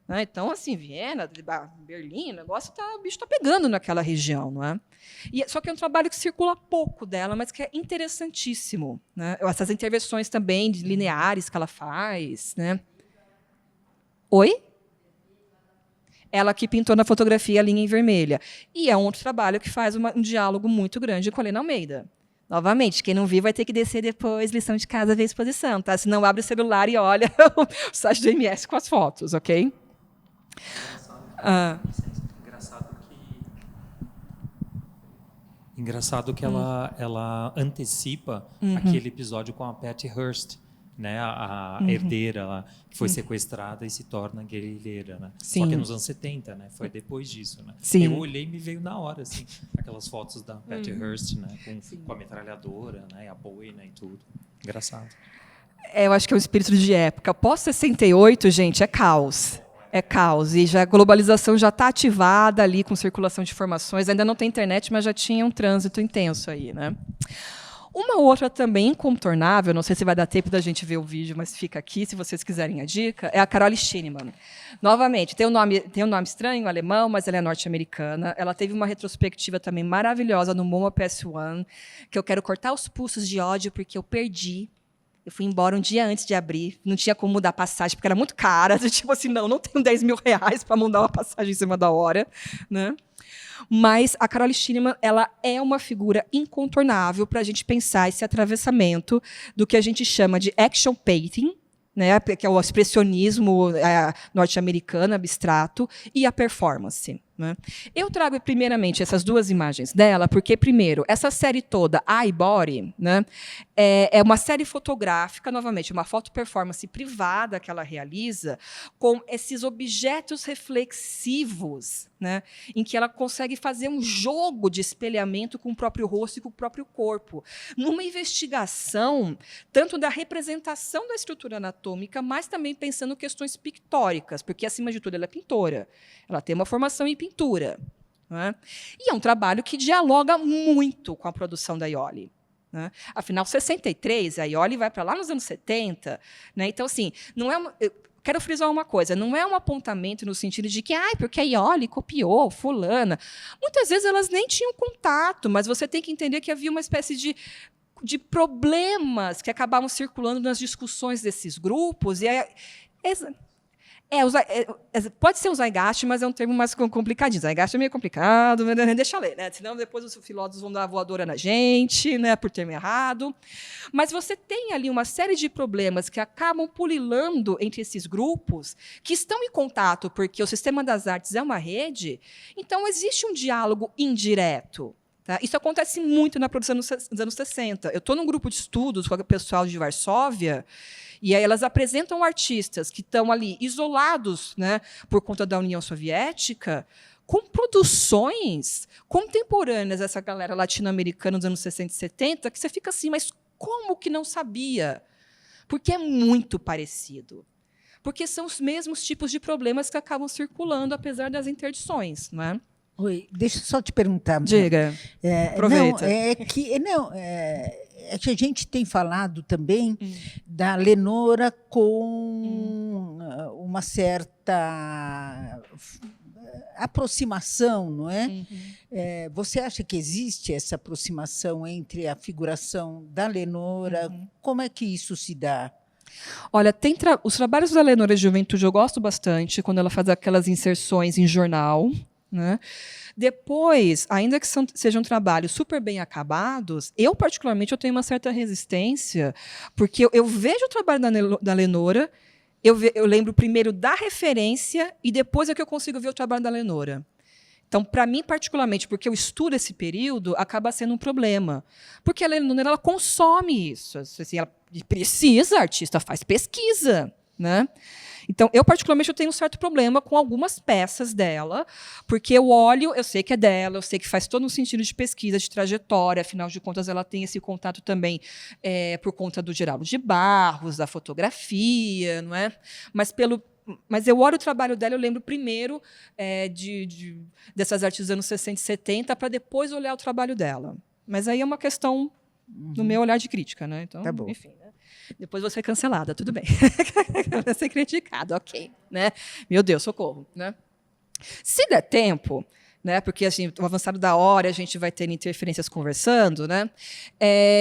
Né? Então, assim, Viena, Berlim, o bicho está pegando naquela região. Não é? Só que é um trabalho que circula pouco dela, mas que é interessantíssimo. Né? Essas intervenções também lineares que ela faz. Né? Oi? Ela que pintou na fotografia a linha em vermelha. E é um outro trabalho que faz um diálogo muito grande com a Helena Almeida. Novamente, quem não viu vai ter que descer depois, lição de casa, ver a exposição. Tá? Se não, abre o celular e olha o site do MS com as fotos, ok? Engraçado que ela antecipa aquele episódio com a Patty Hearst, né, a herdeira lá, que foi sequestrada e se torna guerrilheira, né? Só que nos anos 70, né? Foi depois disso, né? Sim. Eu olhei e me veio na hora, assim, aquelas fotos da Patty Hearst, né, com a metralhadora, né, a boina e tudo. Engraçado. Eu acho que é um espírito de época. Pós 68, gente, é caos. É caos. E a globalização já está ativada ali com circulação de informações. Ainda não tem internet, mas já tinha um trânsito intenso aí, né? Uma outra também incontornável, não sei se vai dar tempo da gente ver o vídeo, mas fica aqui, se vocês quiserem a dica, é a Caroline Schneemann. Novamente, tem um nome estranho, alemão, mas ela é norte-americana. Ela teve uma retrospectiva também maravilhosa no MoMA PS1, que eu quero cortar os pulsos de ódio, porque eu perdi. Eu fui embora um dia antes de abrir, não tinha como mudar a passagem, porque era muito cara. Tipo assim, não tenho 10 mil reais para mudar uma passagem em cima da hora. Né? Mas a Caroline Schneemann, ela é uma figura incontornável para a gente pensar esse atravessamento do que a gente chama de action painting, né, que é o expressionismo norte-americano, abstrato, e a performance. Né? Eu trago, primeiramente, essas duas imagens dela, porque, primeiro, essa série toda, Eye Body, né, é uma série fotográfica, novamente, uma foto-performance privada que ela realiza, com esses objetos reflexivos, né, em que ela consegue fazer um jogo de espelhamento com o próprio rosto e com o próprio corpo, numa investigação tanto da representação da estrutura anatômica, mas também pensando questões pictóricas, porque, acima de tudo, ela é pintora. Ela tem uma formação em pintura. Né? E é um trabalho que dialoga muito com a produção da Ioli. Né? Afinal, 63, a Ioli vai para lá nos anos 70. Né? Então, assim, não é eu quero frisar uma coisa, não é um apontamento no sentido de que porque a Ioli copiou fulana. Muitas vezes elas nem tinham contato, mas você tem que entender que havia uma espécie de problemas que acabavam circulando nas discussões desses grupos. E pode ser um zeitgeist, mas é um termo mais complicadinho. Zeitgeist é meio complicado, deixa eu ler, né? Senão depois os filósofos vão dar a voadora na gente, né, por termo errado. Mas você tem ali uma série de problemas que acabam pululando entre esses grupos, que estão em contato, porque o sistema das artes é uma rede, então existe um diálogo indireto. Tá? Isso acontece muito na produção dos anos 60. Eu estou num grupo de estudos com o pessoal de Varsóvia, e aí elas apresentam artistas que estão ali isolados, né, por conta da União Soviética, com produções contemporâneas dessa galera latino-americana dos anos 60 e 70, que você fica assim, mas como que não sabia? Porque é muito parecido. Porque são os mesmos tipos de problemas que acabam circulando, apesar das interdições. Não é? Oi, deixa eu só te perguntar. Diga, aproveita. É que a gente tem falado também da Lenora com uma certa aproximação, não é? Você acha que existe essa aproximação entre a figuração da Lenora? Como é que isso se dá? Olha, os trabalhos da Lenora de Juventude eu gosto bastante, quando ela faz aquelas inserções em jornal. né? Depois, ainda que sejam trabalhos super bem acabados, eu, particularmente, eu tenho uma certa resistência, porque eu vejo o trabalho da Lenora, eu lembro primeiro da referência e depois é que eu consigo ver o trabalho da Lenora. Então, para mim, particularmente, porque eu estudo esse período, acaba sendo um problema. Porque a Lenora ela consome isso. Assim, ela precisa, a artista faz pesquisa, né? Então, eu, particularmente, eu tenho um certo problema com algumas peças dela, porque eu olho, eu sei que é dela, eu sei que faz todo um sentido de pesquisa, de trajetória, afinal de contas, ela tem esse contato também por conta do Geraldo de Barros, da fotografia, não é? Mas eu olho o trabalho dela, eu lembro primeiro dessas artes dos anos 60 e 70, para depois olhar o trabalho dela. Mas aí é uma questão do meu olhar de crítica, né? Então, tá bom. Enfim, né? Depois vou ser cancelada, tudo bem. Vou ser criticada, ok. Né? Meu Deus, socorro. Né? Se der tempo, né, porque assim, o avançado da hora a gente vai ter interferências conversando, né?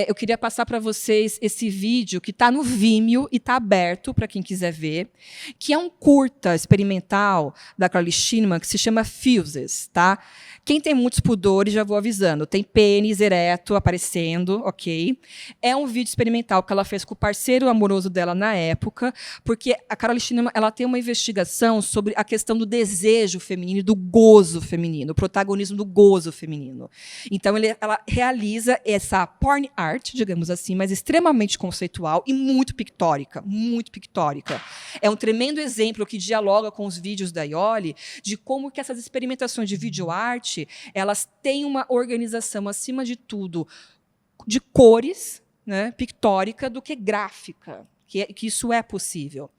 Eu queria passar para vocês esse vídeo que está no Vimeo e está aberto para quem quiser ver, que é um curta experimental da Carly Shinneman que se chama Fuses, tá? Quem tem muitos pudores, já vou avisando, tem pênis ereto aparecendo, ok? É um vídeo experimental que ela fez com o parceiro amoroso dela na época, porque a Carly Shinneman ela tem uma investigação sobre a questão do desejo feminino e do gozo feminino, o protagonismo do gozo feminino. Então, ela realiza essa porn art, digamos assim, mas extremamente conceitual e muito pictórica, muito pictórica. É um tremendo exemplo que dialoga com os vídeos da Iole de como que essas experimentações de videoarte elas têm uma organização, acima de tudo, de cores, né, pictórica, do que gráfica, que isso é possível.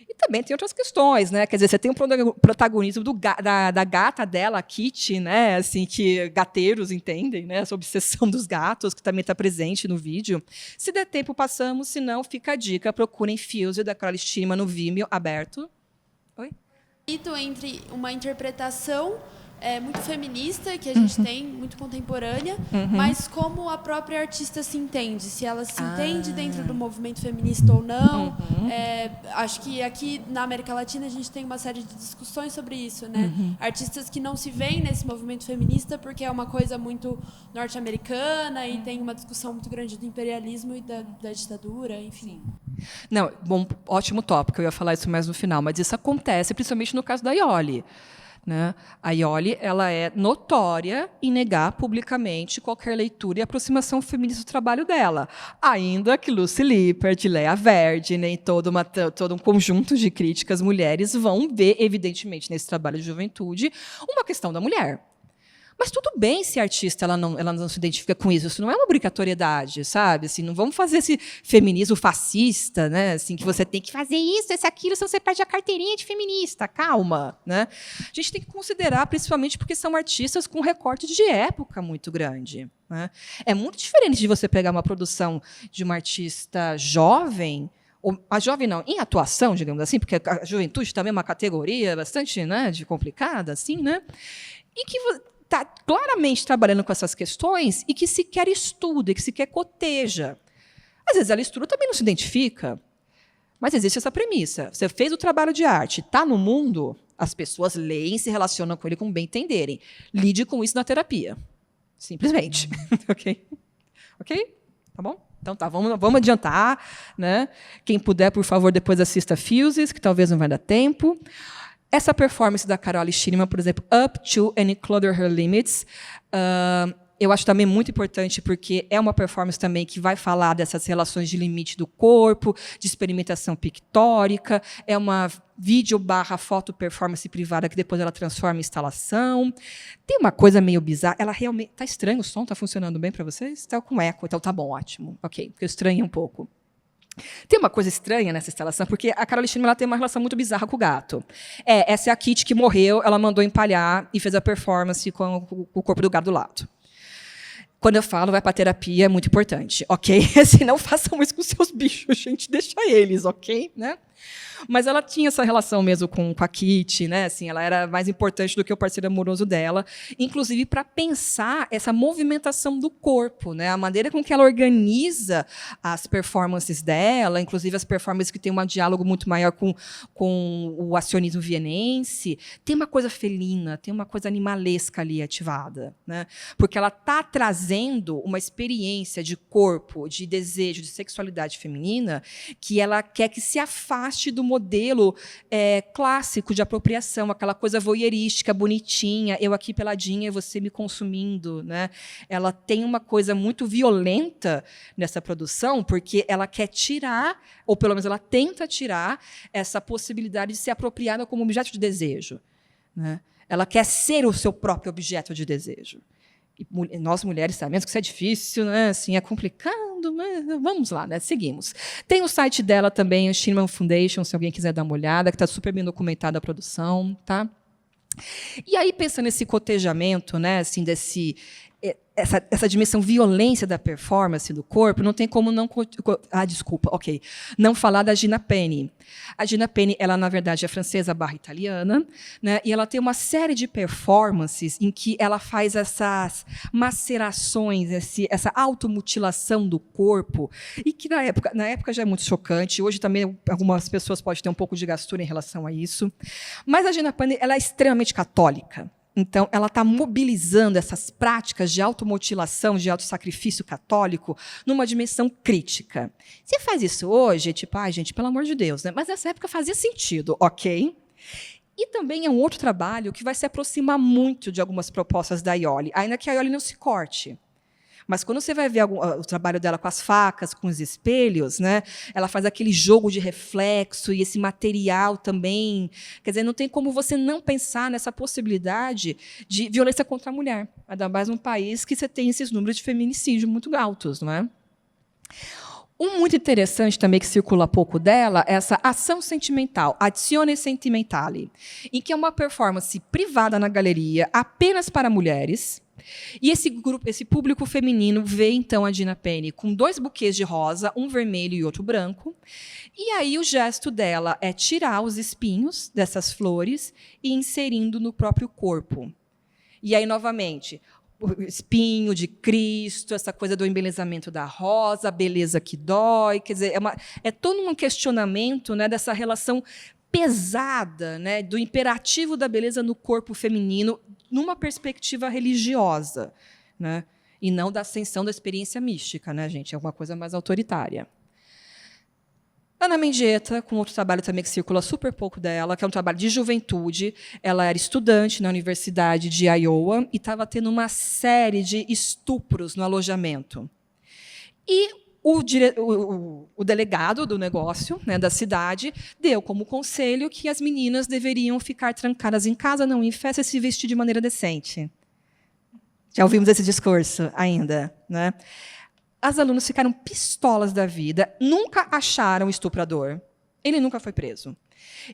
E também tem outras questões, né? Quer dizer, você tem um protagonismo da gata dela, a Kitty, né? Assim, que gateiros entendem, né? Essa obsessão dos gatos, que também está presente no vídeo. Se der tempo, passamos, se não, fica a dica. Procurem Fuse da Carly Shinneman no Vimeo, aberto. Oi? Entre uma interpretação muito feminista, que a gente tem, muito contemporânea, mas como a própria artista se entende, se ela se entende dentro do movimento feminista ou não. Acho que aqui na América Latina a gente tem uma série de discussões sobre isso, né? Artistas que não se veem nesse movimento feminista porque é uma coisa muito norte-americana e tem uma discussão muito grande do imperialismo e da ditadura, enfim. Não, bom, ótimo tópico, eu ia falar isso mais no final, mas isso acontece principalmente no caso da Iole. Né? A Iole ela é notória em negar publicamente qualquer leitura e aproximação feminista do trabalho dela, ainda que Lucy Lippert, Lea Verdine e todo um conjunto de críticas mulheres vão ver, evidentemente, nesse trabalho de juventude, uma questão da mulher. Mas tudo bem se a artista ela não se identifica com isso. Isso não é uma obrigatoriedade, sabe? Assim, não vamos fazer esse feminismo fascista, né? Assim, que você tem que fazer isso, esse, aquilo, senão você perde a carteirinha de feminista. Calma, né? A gente tem que considerar, principalmente porque são artistas com recorte de época muito grande. Né? É muito diferente de você pegar uma produção de uma artista jovem, ou a jovem não, em atuação, digamos assim, porque a juventude também é uma categoria bastante, né, complicada, assim, né? E que está claramente trabalhando com essas questões e que sequer estuda, e que sequer coteja. Às vezes ela estuda, também não se identifica, mas existe essa premissa. Você fez o trabalho de arte, está no mundo, as pessoas leem e se relacionam com ele como bem entenderem. Lide com isso na terapia. Simplesmente. Ok? Ok? Tá bom? Então tá, vamos adiantar. Né? Quem puder, por favor, depois assista Fuses, que talvez não vai dar tempo. Essa performance da Carly Shinneman, por exemplo, Up to and Include Her Limits, eu acho também muito importante porque é uma performance também que vai falar dessas relações de limite do corpo, de experimentação pictórica, é uma vídeo/foto performance privada que depois ela transforma em instalação. Tem uma coisa meio bizarra, ela realmente... Está estranho o som? Está funcionando bem para vocês? Está com eco, então tá bom, ótimo. Ok, porque eu estranhei um pouco. Tem uma coisa estranha nessa instalação, porque a Carly Shinneman ela tem uma relação muito bizarra com o gato. Essa é a Kitty que morreu, ela mandou empalhar e fez a performance com o corpo do gato do lado. Quando eu falo, vai para terapia, é muito importante, ok? Se não façam isso com seus bichos, gente, deixa eles, ok? Né? Mas ela tinha essa relação mesmo com a Kitty, né? Assim, ela era mais importante do que o parceiro amoroso dela, inclusive para pensar essa movimentação do corpo, né? A maneira com que ela organiza as performances dela, inclusive as performances que têm um diálogo muito maior com o acionismo vienense, tem uma coisa felina, tem uma coisa animalesca ali ativada, né? Porque ela está trazendo uma experiência de corpo, de desejo, de sexualidade feminina, que ela quer que se afaste do modelo clássico de apropriação, aquela coisa voyeurística, bonitinha, eu aqui peladinha, você me consumindo, né? Ela tem uma coisa muito violenta nessa produção, porque ela quer tirar, ou pelo menos ela tenta tirar, essa possibilidade de ser apropriada como objeto de desejo, né? Ela quer ser o seu próprio objeto de desejo. E nós, mulheres, sabemos que isso é difícil, né? Assim, é complicado, mas vamos lá, né? Seguimos. Tem o site dela também, o Shinman Foundation, se alguém quiser dar uma olhada, que está super bem documentada a produção. Tá? E aí, pensando nesse cotejamento, né? Assim, essa dimensão violência da performance do corpo, não tem como não... não falar da Gina Penny. A Gina Penny, ela, na verdade, é francesa / italiana, né? E ela tem uma série de performances em que ela faz essas macerações, essa automutilação do corpo, e que, na época já é muito chocante. Hoje também algumas pessoas podem ter um pouco de gastura em relação a isso. Mas a Gina Penny, ela é extremamente católica. Então, ela está mobilizando essas práticas de automutilação, de autossacrifício católico, numa dimensão crítica. Se faz isso hoje, tipo, gente, pelo amor de Deus, né? Mas nessa época fazia sentido, ok? E também é um outro trabalho que vai se aproximar muito de algumas propostas da Aioli, ainda que a Aioli não se corte. Mas quando você vai ver o trabalho dela com as facas, com os espelhos, né, ela faz aquele jogo de reflexo e esse material também. Quer dizer, não tem como você não pensar nessa possibilidade de violência contra a mulher. Ainda mais num país que você tem esses números de feminicídio muito altos, não é? Um muito interessante também que circula pouco dela é essa ação sentimental, Azione Sentimentale, em que é uma performance privada na galeria, apenas para mulheres. E esse público feminino vê, então, a Gina Penny com 2 buquês de rosa, um vermelho e outro branco. E aí o gesto dela é tirar os espinhos dessas flores e inserindo no próprio corpo. E aí, novamente, o espinho de Cristo, essa coisa do embelezamento da rosa, a beleza que dói. Quer dizer, é todo um questionamento, né, dessa relação pesada, né, do imperativo da beleza no corpo feminino, numa perspectiva religiosa, né, e não da ascensão da experiência mística, né, gente? É uma coisa mais autoritária. Ana Mendieta, com outro trabalho também que circula super pouco dela, que é um trabalho de juventude. Ela era estudante na Universidade de Iowa e estava tendo uma série de estupros no alojamento. E o delegado do negócio, né, da cidade, deu como conselho que as meninas deveriam ficar trancadas em casa, não em festa, e se vestir de maneira decente. Já ouvimos esse discurso ainda, né? As alunas ficaram pistolas da vida, nunca acharam o estuprador. Ele nunca foi preso.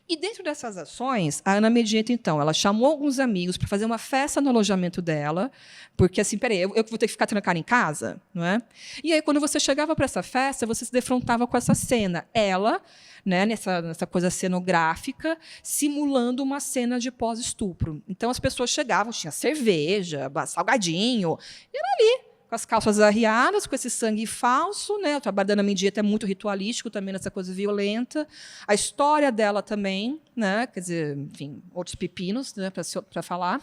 E, dentro dessas ações, a Ana Mendieta, então, ela chamou alguns amigos para fazer uma festa no alojamento dela, porque, assim, peraí, eu vou ter que ficar trancada em casa? Não é? E aí, quando você chegava para essa festa, você se defrontava com essa cena. Ela, né, nessa coisa cenográfica, simulando uma cena de pós-estupro. Então, as pessoas chegavam, tinha cerveja, salgadinho, e era ali, com as calças arriadas, com esse sangue falso, né? O trabalho da Ana Mendieta é muito ritualístico também, nessa coisa violenta. A história dela também, né? Quer dizer, enfim, outros pepinos, né, para falar.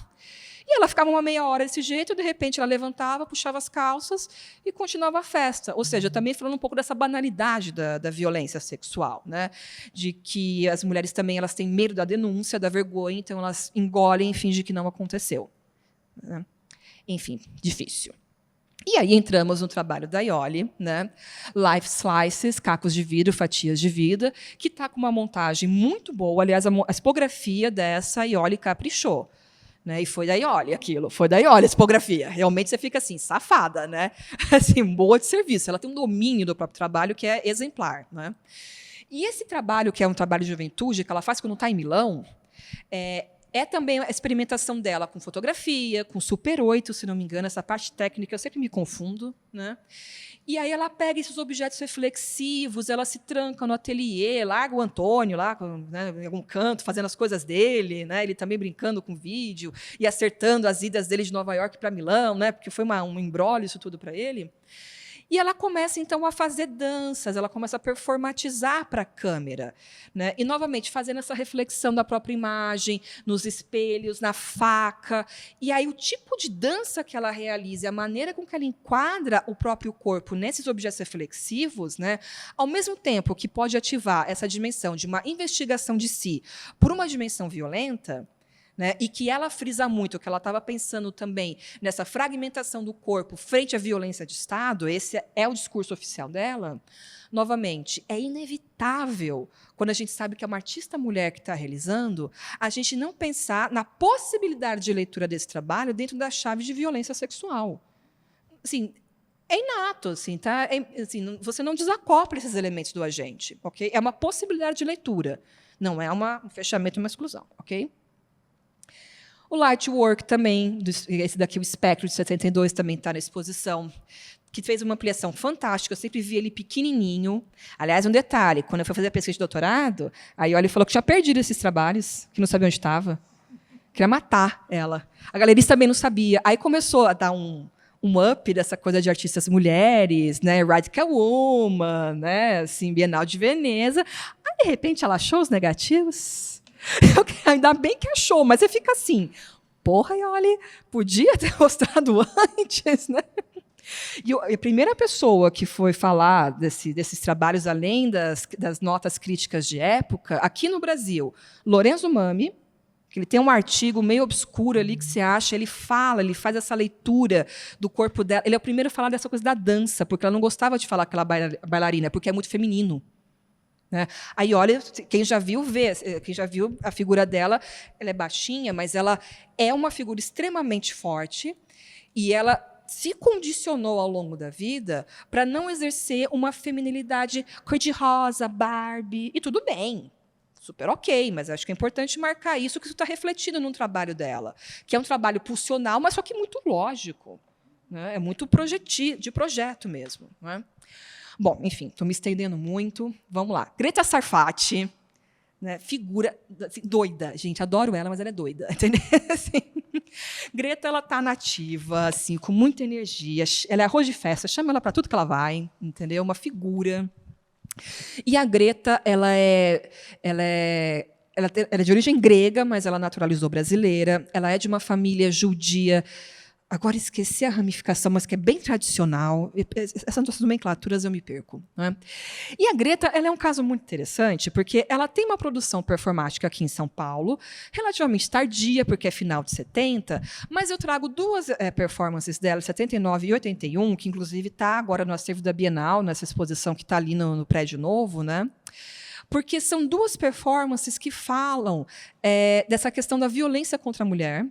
E ela ficava uma meia hora desse jeito, e, de repente, ela levantava, puxava as calças e continuava a festa. Ou seja, também falando um pouco dessa banalidade da violência sexual, né? De que as mulheres também elas têm medo da denúncia, da vergonha, então elas engolem e fingem que não aconteceu. Né? Enfim, difícil. E aí entramos no trabalho da Aioli, né? Life Slices, cacos de vidro, fatias de vida, que está com uma montagem muito boa. Aliás, a tipografia dessa Aioli caprichou. Né? E foi da Aioli aquilo, foi da Aioli a tipografia. Realmente você fica assim, safada, né? Assim, boa de serviço. Ela tem um domínio do próprio trabalho que é exemplar. Né? E esse trabalho, que é um trabalho de juventude, que ela faz quando está em Milão, é É também a experimentação dela com fotografia, com Super 8, se não me engano, essa parte técnica eu sempre me confundo, né? E aí ela pega esses objetos reflexivos, ela se tranca no ateliê, larga o Antônio lá, né, em algum canto, fazendo as coisas dele, né? Ele também brincando com vídeo e acertando as idas dele de Nova York para Milão, né? Porque foi um imbróglio isso tudo para ele. E ela começa, então, a fazer danças, ela começa a performatizar para a câmera, né? E, novamente, fazendo essa reflexão da própria imagem, nos espelhos, na faca. E aí, o tipo de dança que ela realiza, a maneira com que ela enquadra o próprio corpo nesses objetos reflexivos, né? Ao mesmo tempo que pode ativar essa dimensão de uma investigação de si por uma dimensão violenta, né, e que ela frisa muito, que ela estava pensando também nessa fragmentação do corpo frente à violência de Estado, esse é o discurso oficial dela, novamente, é inevitável, quando a gente sabe que é uma artista mulher que está realizando, a gente não pensar na possibilidade de leitura desse trabalho dentro da chave de violência sexual. Assim, é inato, assim, tá? Assim, você não desacopla esses elementos do agente, ok? É uma possibilidade de leitura, não é um fechamento, uma exclusão, ok? O Lightwork também, esse daqui, o Espectro, de 72, também está na exposição, que fez uma ampliação fantástica. Eu sempre vi ele pequenininho. Aliás, um detalhe, quando eu fui fazer a pesquisa de doutorado, a Iole falou que tinha perdido esses trabalhos, que não sabia onde estava. Queria matar ela. A galerista também não sabia. Aí começou a dar um up dessa coisa de artistas mulheres, né, Radical Woman, né, assim, Bienal de Veneza. Aí, de repente, ela achou os negativos. Ainda bem que achou, mas você fica assim, porra, e olha, podia ter mostrado antes, né? E a primeira pessoa que foi falar desses trabalhos, além das notas críticas de época, aqui no Brasil, Lorenzo Mami, que ele tem um artigo meio obscuro ali que você acha, ele faz essa leitura do corpo dela. Ele é o primeiro a falar dessa coisa da dança, porque ela não gostava de falar aquela bailarina, porque é muito feminino. Né? Aí, olha, quem já viu a figura dela, ela é baixinha, mas ela é uma figura extremamente forte e ela se condicionou ao longo da vida para não exercer uma feminilidade cor-de-rosa, Barbie, e tudo bem, super ok, mas acho que é importante marcar isso, que isso está refletido num trabalho dela, que é um trabalho pulsional, mas só que muito lógico, né? É muito de projeto mesmo, né? Bom, enfim, estou me estendendo muito. Vamos lá. Greta Sarfati, né, figura assim, doida. Gente, adoro ela, mas ela é doida. Entendeu? Assim, Greta, ela está nativa, assim, com muita energia. Ela é arroz de festa, chama ela para tudo que ela vai. Entendeu? Uma figura. E a Greta, ela é de origem grega, mas ela naturalizou brasileira. Ela é de uma família judia. Agora esqueci a ramificação, mas que é bem tradicional. Essas nomenclaturas eu me perco. Né? E a Greta, ela é um caso muito interessante, porque ela tem uma produção performática aqui em São Paulo, relativamente tardia, porque é final de 70, mas eu trago duas performances dela, 79 e 81, que inclusive está agora no acervo da Bienal, nessa exposição que está ali no prédio novo, né? Porque são duas performances que falam dessa questão da violência contra a mulher,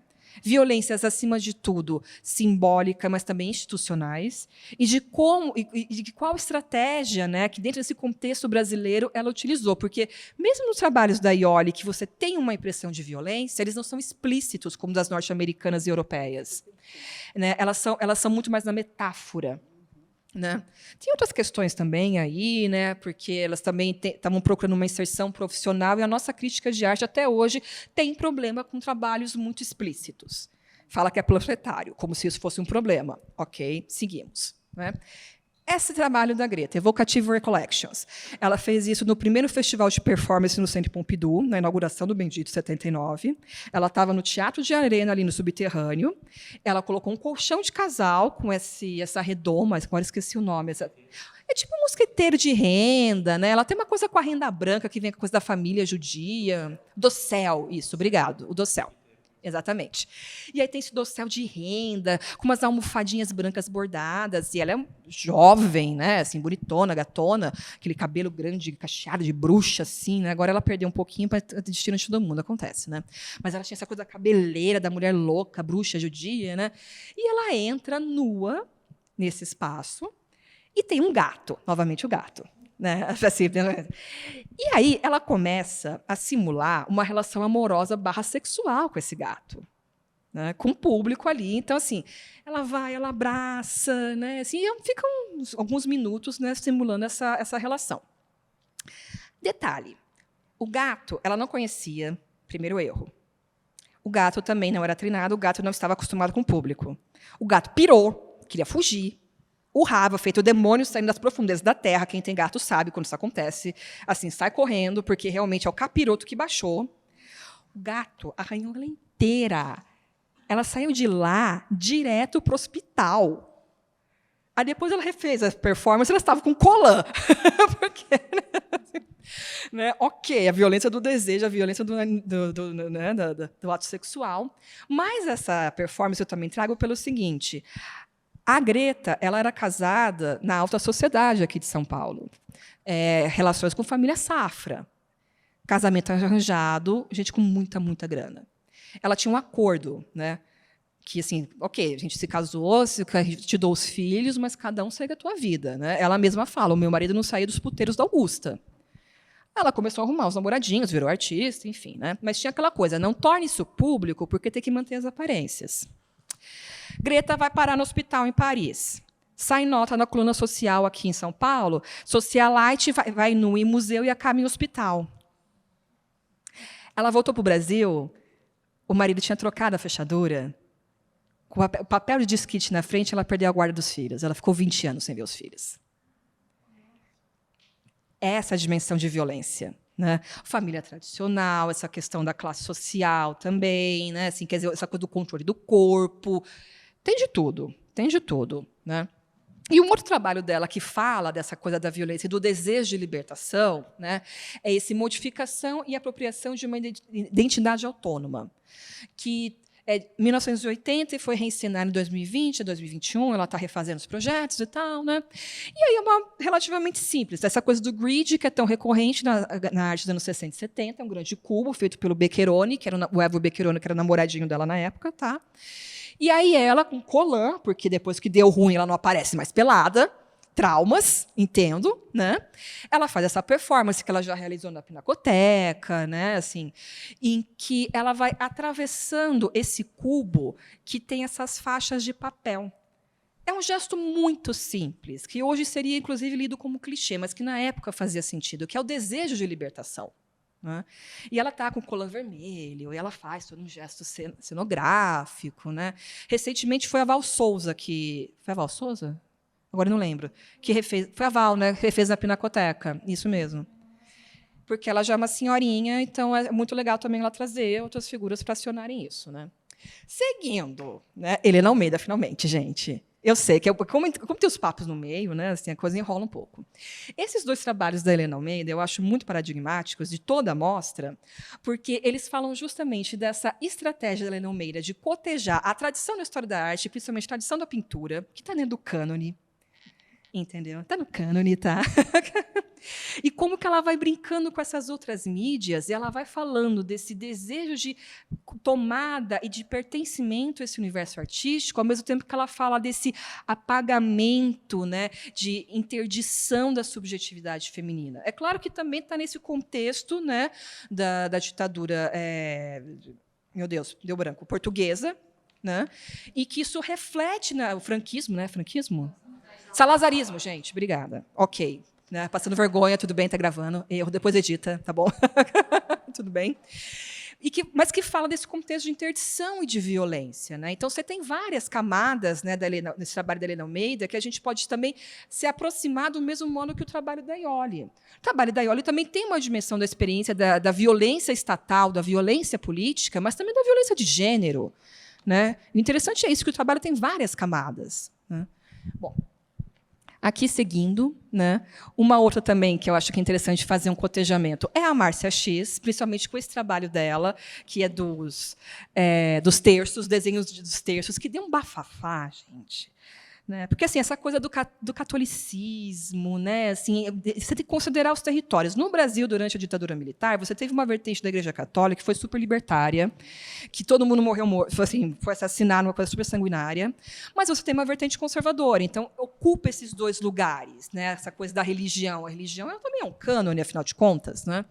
violências, acima de tudo, simbólicas, mas também institucionais, e de qual estratégia, né, que dentro desse contexto brasileiro ela utilizou. Porque, mesmo nos trabalhos da Iole, que você tem uma impressão de violência, eles não são explícitos, como das norte-americanas e europeias. Né? Elas são muito mais na metáfora. Né? Tem outras questões também aí, né? Porque elas também estavam procurando uma inserção profissional, e a nossa crítica de arte até hoje tem problema com trabalhos muito explícitos. Fala que é panfletário, como se isso fosse um problema. Ok, seguimos. Né? Esse trabalho da Greta, Evocative Recollections, ela fez isso no primeiro festival de performance no Centro Pompidou, na inauguração do Bendito 79. Ela estava no Teatro de Arena, ali no subterrâneo. Ela colocou um colchão de casal com essa redoma, agora esqueci o nome. É tipo um mosqueteiro de renda, né? Ela tem uma coisa com a renda branca, que vem com a coisa da família judia. Dossel, isso, obrigado, o dossel. Exatamente. E aí tem esse dossel de renda, com umas almofadinhas brancas bordadas, e ela é jovem, né, assim, bonitona, gatona, aquele cabelo grande, cacheado de bruxa, assim, né? Agora ela perdeu um pouquinho para destino de todo mundo, acontece, né? Mas ela tinha essa coisa da cabeleira, da mulher louca, bruxa judia, né? E ela entra nua nesse espaço, e tem um gato, novamente o gato. né? Assim, e aí ela começa a simular uma relação amorosa / sexual com esse gato, né? Com o público ali. Então, assim, ela vai, ela abraça, né? Assim, e fica alguns minutos, né, simulando essa relação. Detalhe, o gato ela não conhecia, primeiro erro. O gato também não era treinado, o gato não estava acostumado com o público. O gato pirou, queria fugir. Urrava, feito o demônio saindo das profundezas da terra. Quem tem gato sabe quando isso acontece. Assim, sai correndo, porque realmente é o capiroto que baixou. O gato arranhou ela inteira. Ela saiu de lá direto para o hospital. Aí depois ela refez a performance, ela estava com colã. Porque, né, ok, a violência do desejo, a violência do ato sexual. Mas essa performance eu também trago pelo seguinte: a Greta ela era casada na alta sociedade aqui de São Paulo. Relações com família Safra. Casamento arranjado, gente com muita, muita grana. Ela tinha um acordo, né? Que, assim, ok, a gente se casou, te dou os filhos, mas cada um segue a tua vida. Né? Ela mesma fala, o meu marido não saía dos puteiros da Augusta. Ela começou a arrumar os namoradinhos, virou artista, enfim. Né? Mas tinha aquela coisa, não torne isso público, porque tem que manter as aparências. Greta vai parar no hospital em Paris. Sai nota na coluna social aqui em São Paulo, socialite vai no museu e acaba em hospital. Ela voltou para o Brasil, o marido tinha trocado a fechadura, com o papel de disquete na frente, ela perdeu a guarda dos filhos. Ela ficou 20 anos sem ver os filhos. Essa é a dimensão de violência. Né? Família tradicional, essa questão da classe social também, né? Assim, quer dizer, essa coisa do controle do corpo. Tem de tudo, tem de tudo. Né? E um outro trabalho dela que fala dessa coisa da violência e do desejo de libertação, né, é esse modificação e apropriação de uma identidade autônoma, que é 1980 e foi reencenada em 2020, 2021, ela está refazendo os projetos e tal. Né? E aí é uma relativamente simples. Essa coisa do grid, que é tão recorrente na arte dos anos 60 e 70, é um grande cubo feito pelo Beccheroni, que era o Evo Beccheroni, que era o namoradinho dela na época. Tá? E aí ela, com colã, porque depois que deu ruim ela não aparece mais pelada, traumas, entendo, né? Ela faz essa performance que ela já realizou na Pinacoteca, né? Assim, em que ela vai atravessando esse cubo que tem essas faixas de papel. É um gesto muito simples, que hoje seria, inclusive, lido como clichê, mas que, na época, fazia sentido, que é o desejo de libertação. Né? E ela está com o colã vermelho, e ela faz todo um gesto cenográfico. Né? Recentemente, foi a Val Souza que... Foi a Val Souza? Agora não lembro. Que refez, foi a Val, né? Que refez na Pinacoteca. Isso mesmo. Porque ela já é uma senhorinha, então é muito legal também ela trazer outras figuras para acionarem isso. Né? Seguindo, né? Helena Almeida, finalmente, gente. Eu sei que, como tem os papos no meio, né, assim, a coisa enrola um pouco. Esses dois trabalhos da Helena Almeida eu acho muito paradigmáticos de toda a mostra, porque eles falam justamente dessa estratégia da Helena Almeida de cotejar a tradição da história da arte, principalmente a tradição da pintura, que está dentro do cânone. Entendeu? Está no cânone, tá? E como que ela vai brincando com essas outras mídias, e ela vai falando desse desejo de tomada e de pertencimento a esse universo artístico, ao mesmo tempo que ela fala desse apagamento, né, de interdição da subjetividade feminina. É claro que também está nesse contexto, né, da ditadura, meu Deus, deu branco, portuguesa, né, e que isso reflete o franquismo, né, franquismo? Salazarismo, gente, obrigada. Ok. Né? Passando vergonha, tudo bem, está gravando. Erro, depois edita, tá bom? Tudo bem. Mas que fala desse contexto de interdição e de violência. Né? Então, você tem várias camadas, né, nesse trabalho da Helena Almeida que a gente pode também se aproximar do mesmo modo que o trabalho da Ioli. O trabalho da Ioli também tem uma dimensão da experiência da violência estatal, da violência política, mas também da violência de gênero. Né? O interessante é isso, que o trabalho tem várias camadas. Né? Bom, aqui, seguindo, né, uma outra também que eu acho que é interessante fazer um cotejamento é a Márcia X, principalmente com esse trabalho dela, que é dos terços, desenhos dos terços, que deu um bafafá, gente. Né? Porque assim, essa coisa do catolicismo, né? Assim, você tem que considerar os territórios. No Brasil, durante a ditadura militar, você teve uma vertente da Igreja Católica que foi super libertária, que todo mundo morreu assim, foi assassinado, uma coisa super sanguinária, mas você tem uma vertente conservadora, então ocupa esses dois lugares, né? Essa coisa da religião. A religião também é um cânone, afinal de contas. Né?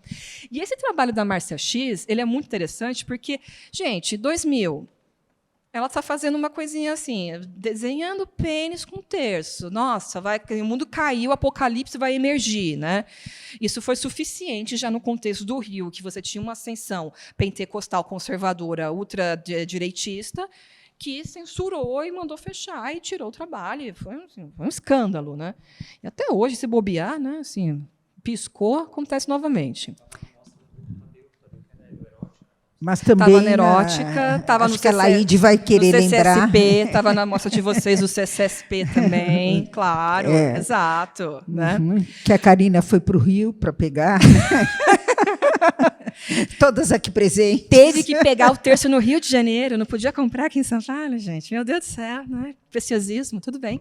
E esse trabalho da Márcia X, ele é muito interessante porque, gente, 2000, ela está fazendo uma coisinha assim, desenhando pênis com terço. Nossa, o mundo caiu, o apocalipse vai emergir. Né? Isso foi suficiente já no contexto do Rio, que você tinha uma ascensão pentecostal conservadora, ultradireitista, que censurou e mandou fechar e tirou o trabalho. Foi um escândalo. Né? E até hoje, se bobear, né, assim, piscou, acontece novamente. Mas também estava na erótica, estava no que a Laíde vai querer lembrar. CCSP, estava na mostra de vocês, o CCSP também, claro, exato. Né? Que a Karina foi para o Rio para pegar. Todas aqui presentes. Teve que pegar o terço no Rio de Janeiro, não podia comprar aqui em São Paulo, gente. Meu Deus do céu, né? Preciosismo, tudo bem.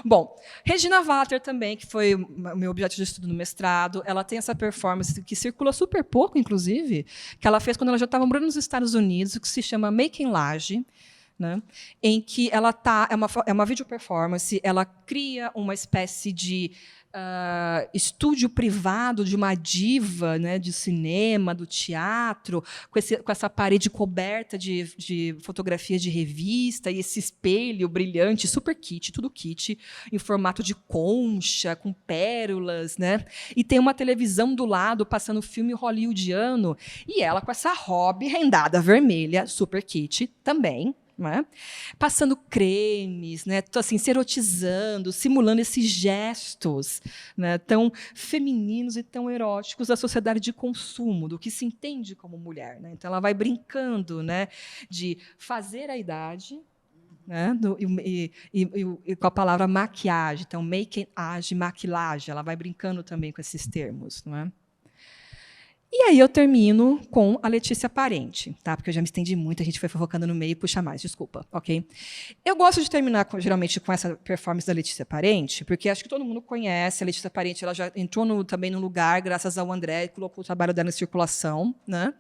Bom, Regina Walter também, que foi o meu objeto de estudo no mestrado, ela tem essa performance que circula super pouco, inclusive, que ela fez quando ela já estava morando nos Estados Unidos, que se chama Making Laje, né, em que ela é uma video performance, ela cria uma espécie de estúdio privado de uma diva, né, de cinema, do teatro, com essa parede coberta de fotografias de revista e esse espelho brilhante, super kit, tudo kit, em formato de concha, com pérolas, né? E tem uma televisão do lado passando filme hollywoodiano e ela com essa robe rendada vermelha, super kit também. Né? Passando cremes, né? Assim, se erotizando, simulando esses gestos, né? Tão femininos e tão eróticos da sociedade de consumo, do que se entende como mulher. Né? Então, ela vai brincando, né, de fazer a idade, né, e com a palavra maquiagem. Então, making age, maquilagem. Ela vai brincando também com esses termos. Não é? E aí eu termino com a Letícia Parente, tá? Porque eu já me estendi muito, a gente foi fofocando no meio, puxa mais, desculpa, ok? Eu gosto de terminar, geralmente, com essa performance da Letícia Parente, porque acho que todo mundo conhece a Letícia Parente, ela já entrou também no lugar, graças ao André, que colocou o trabalho dela em circulação, né?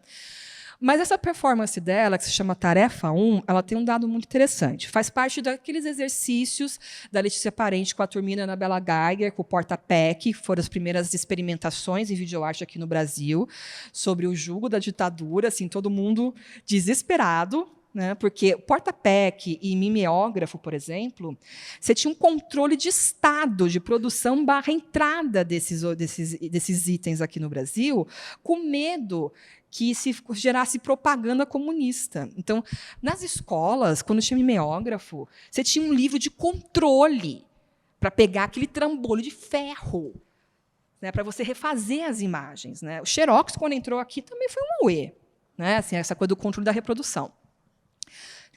Mas essa performance dela, que se chama Tarefa 1, ela tem um dado muito interessante. Faz parte daqueles exercícios da Letícia Parente com a turminha Anabela Geiger, com o Porta-PEC, que foram as primeiras experimentações em videoarte aqui no Brasil, sobre o jugo da ditadura, assim, todo mundo desesperado, né? Porque Porta-PEC e mimeógrafo, por exemplo, você tinha um controle de estado de produção / entrada desses itens aqui no Brasil, com medo que se gerasse propaganda comunista. Então, nas escolas, quando tinha mimeógrafo, você tinha um livro de controle para pegar aquele trambolho de ferro, né, para você refazer as imagens. Né? O Xerox, quando entrou aqui, também foi um auê, né? Assim, essa coisa do controle da reprodução.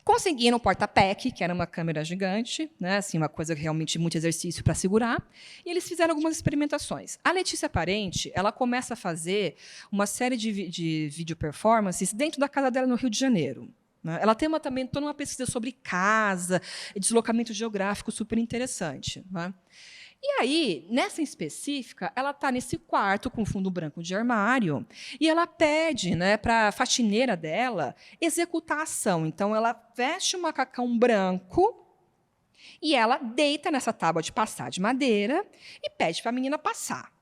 Conseguiram o Porta-PEC, que era uma câmera gigante, né, assim, uma coisa realmente muito exercício para segurar, e eles fizeram algumas experimentações. A Letícia Parente, ela começa a fazer uma série de video performances dentro da casa dela no Rio de Janeiro. Né? Ela tem também toda uma pesquisa sobre casa e deslocamento geográfico super interessante. Né? E aí, nessa em específica, ela está nesse quarto com fundo branco de armário e ela pede, né, para a faxineira dela executar a ação. Então, ela veste um macacão branco e ela deita nessa tábua de passar de madeira e pede para a menina passar.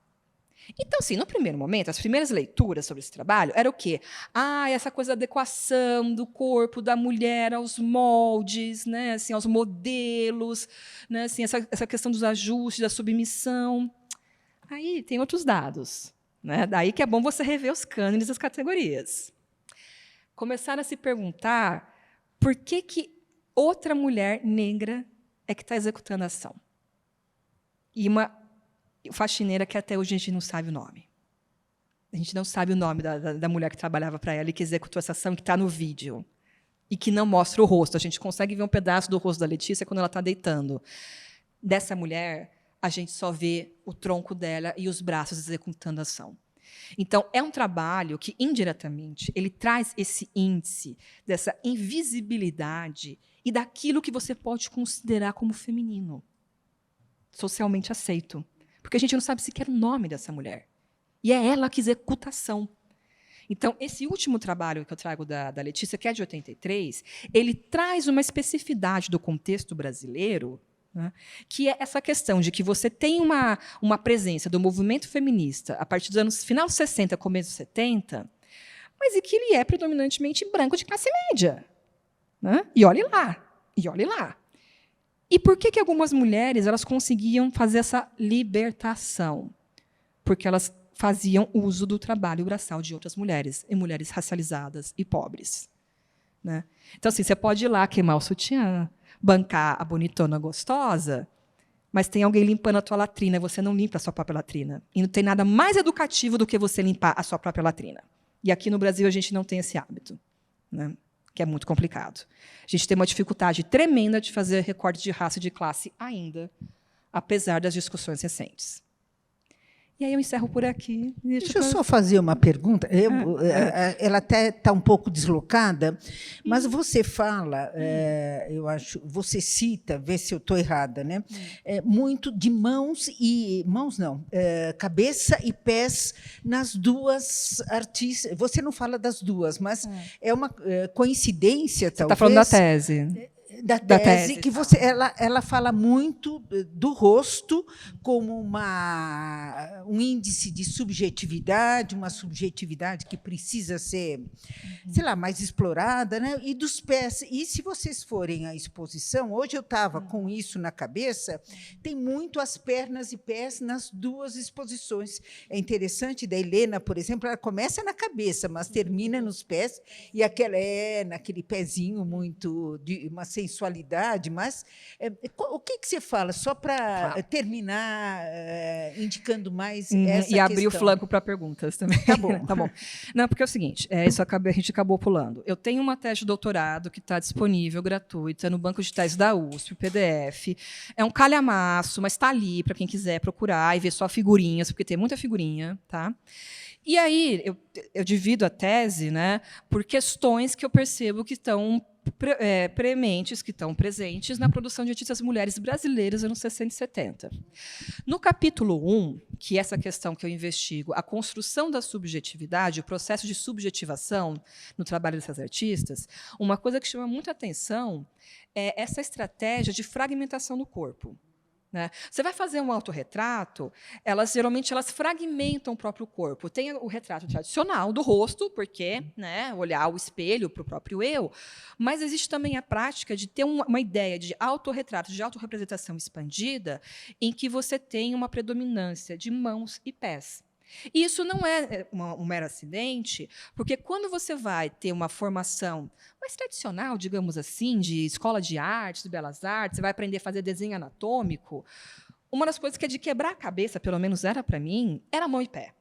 Então, assim, no primeiro momento, as primeiras leituras sobre esse trabalho era o quê? Essa coisa da adequação do corpo da mulher aos moldes, né, assim, aos modelos, né, assim, essa questão dos ajustes, da submissão. Aí tem outros dados. Né? Daí que é bom você rever os cânones das categorias. Começaram a se perguntar por que outra mulher negra é que está executando a ação. E uma faxineira que até hoje a gente não sabe o nome. A gente não sabe o nome da mulher que trabalhava para ela e que executou essa ação, que está no vídeo. E que não mostra o rosto. A gente consegue ver um pedaço do rosto da Letícia quando ela está deitando. Dessa mulher, a gente só vê o tronco dela e os braços executando a ação. Então, é um trabalho que, indiretamente, ele traz esse índice dessa invisibilidade e daquilo que você pode considerar como feminino, socialmente aceito. Porque a gente não sabe sequer o nome dessa mulher. E é ela que executa a ação. Então, esse último trabalho que eu trago da Letícia, que é de 83, ele traz uma especificidade do contexto brasileiro, né, que é essa questão de que você tem uma presença do movimento feminista a partir dos anos final dos 60, começo dos 70, mas que ele é predominantemente branco de classe média. Né? E olhe lá, e olhe lá. E por que algumas mulheres elas conseguiam fazer essa libertação? Porque elas faziam uso do trabalho braçal de outras mulheres, e mulheres racializadas e pobres. Né? Então, assim, você pode ir lá queimar o sutiã, bancar a bonitona gostosa, mas tem alguém limpando a tua latrina, e você não limpa a sua própria latrina. E não tem nada mais educativo do que você limpar a sua própria latrina. E aqui no Brasil a gente não tem esse hábito, né? Que é muito complicado. A gente tem uma dificuldade tremenda de fazer recorte de raça e de classe ainda, apesar das discussões recentes. E aí eu encerro por aqui. Deixa eu só fazer uma pergunta. Ela até está um pouco deslocada, mas você fala, eu acho, você cita, vê se eu estou errada, né? Muito de mãos e mãos não, cabeça e pés nas duas artistas. Você não fala das duas, mas é uma coincidência, talvez. Você está falando da tese. Da tese, que você, ela fala muito do rosto como um índice de subjetividade, uma subjetividade que precisa ser, sei lá, mais explorada, né? E dos pés. E se vocês forem à exposição, hoje eu estava com isso na cabeça, tem muito as pernas e pés nas duas exposições. É interessante, da Helena, por exemplo, ela começa na cabeça, mas termina nos pés, e aquela naquele pezinho muito de uma sensualidade, mas o que você fala, só para terminar indicando mais essa e abrir questão. O flanco para perguntas também. Tá bom. Tá bom. Não, porque é o seguinte, a gente acabou pulando. Eu tenho uma tese de doutorado que está disponível, gratuita, no banco de tese da USP, o PDF. É um calhamaço, mas está ali para quem quiser procurar e ver só figurinhas, porque tem muita figurinha, tá? E aí eu divido a tese, né, por questões que eu percebo que estão prementes, que estão presentes na produção de artistas mulheres brasileiras nos anos 60 e 70. No capítulo 1, que é essa questão que eu investigo, a construção da subjetividade, o processo de subjetivação no trabalho dessas artistas, uma coisa que chama muita atenção é essa estratégia de fragmentação do corpo. Né? Você vai fazer um autorretrato, geralmente elas fragmentam o próprio corpo. Tem o retrato tradicional do rosto, porque, né, olhar o espelho para o próprio eu, mas existe também a prática de ter uma ideia de autorretrato, de autorrepresentação expandida, em que você tem uma predominância de mãos e pés. E isso não é um mero acidente, porque quando você vai ter uma formação mais tradicional, digamos assim, de escola de artes, de belas artes, você vai aprender a fazer desenho anatômico, uma das coisas que é de quebrar a cabeça, pelo menos era para mim, era mão e pé.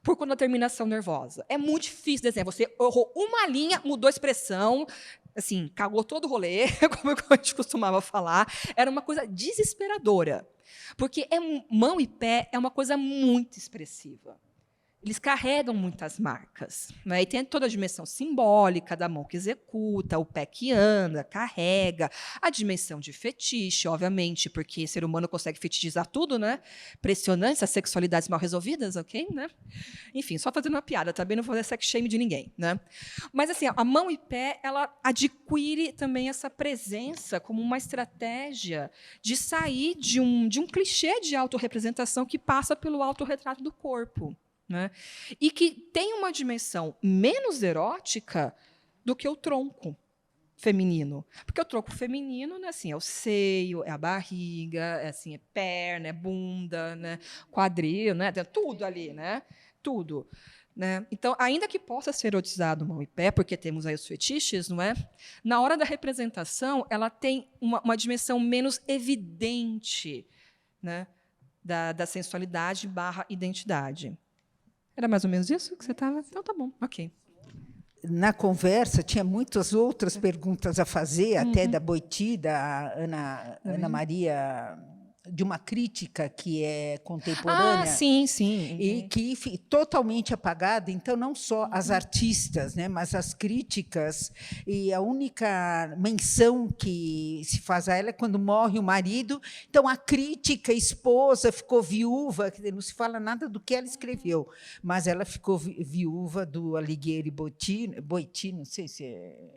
Por conta da terminação nervosa. É muito difícil desenhar. Você errou uma linha, mudou a expressão, assim, cagou todo o rolê, como a gente costumava falar. Era uma coisa desesperadora. Porque mão e pé é uma coisa muito expressiva. Eles carregam muitas marcas. Né? E tem toda a dimensão simbólica da mão que executa, o pé que anda, carrega, a dimensão de fetiche, obviamente, porque o ser humano consegue fetichizar tudo, né? Impressionante, essas sexualidades mal resolvidas, ok? Né? Enfim, só fazendo uma piada, também não vou fazer sex shame de ninguém. Né? Mas assim, a mão e pé ela adquire também essa presença como uma estratégia de sair de um clichê de autorrepresentação que passa pelo autorretrato do corpo. Né? E que tem uma dimensão menos erótica do que o tronco feminino. Porque o tronco feminino, né, assim, é o seio, é a barriga, é perna, é bunda, né, quadril, né, tem tudo ali, né, tudo. Né? Então, ainda que possa ser erotizado mão e pé, porque temos aí os fetiches, não é? Na hora da representação, ela tem uma dimensão menos evidente, né, da sensualidade / identidade. Era mais ou menos isso que você estava? Então, tá bom, ok. Na conversa, tinha muitas outras perguntas a fazer, até da Boiti, da Ana Maria uma crítica que é contemporânea. Sim, sim. E que totalmente apagada. Então, não só as artistas, né, mas as críticas. E a única menção que se faz a ela é quando morre o marido. Então, a crítica, a esposa, ficou viúva. Não se fala nada do que ela escreveu, mas ela ficou viúva do Alighieri Boitino, não sei se é...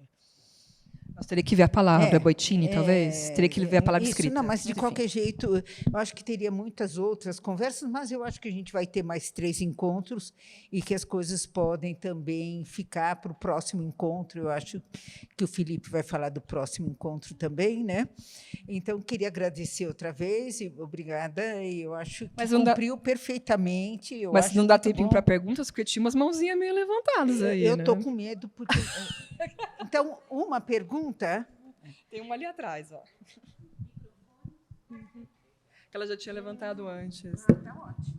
Nós teria que ver a palavra, Boitini, talvez? Teria que ver a palavra escrita. Não, mas, de qualquer jeito, eu acho que teria muitas outras conversas, mas eu acho que a gente vai ter mais 3 encontros e que as coisas podem também ficar para o próximo encontro. Eu acho que o Felipe vai falar do próximo encontro também, né? Então, queria agradecer outra vez, e obrigada, e eu acho que cumpriu perfeitamente. Mas não dá tempo para perguntas, porque tinha umas mãozinhas meio levantadas aí, eu estou com medo, porque... Então, uma pergunta... Tem uma ali atrás, ó. Que ela já tinha levantado antes. Está ótimo.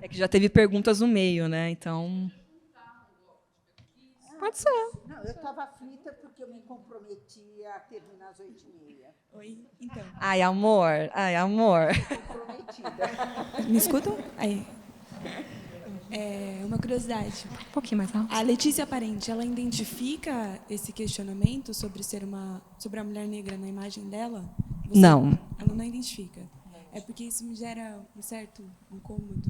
É que já teve perguntas no meio, né? Então... Pode ser. Não, eu estava aflita porque eu me comprometi a terminar às 8h30. Oi, então. Ai, amor. Ai, amor. Comprometida. Me escutam? Aí. Uma curiosidade. Um pouquinho mais alto. A Letícia Parente, ela identifica esse questionamento sobre sobre a mulher negra na imagem dela? Não. Ela não identifica. É porque isso me gera um certo incômodo.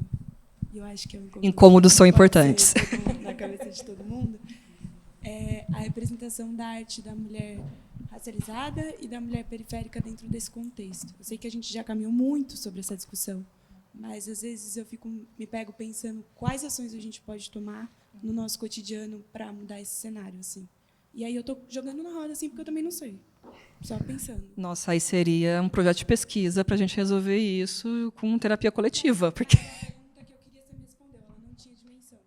E eu acho que é um incômodo. Incômodos são importantes. Na cabeça de todo mundo. A representação da arte da mulher racializada e da mulher periférica dentro desse contexto. Eu sei que a gente já caminhou muito sobre essa discussão, mas às vezes eu me pego pensando quais ações a gente pode tomar no nosso cotidiano para mudar esse cenário, assim. E aí eu estou jogando na roda, assim, porque eu também não sei. Só pensando. Nossa, aí seria um projeto de pesquisa para a gente resolver isso com terapia coletiva, porque... A pergunta que eu queria você me respondeu, ela não tinha dimensão.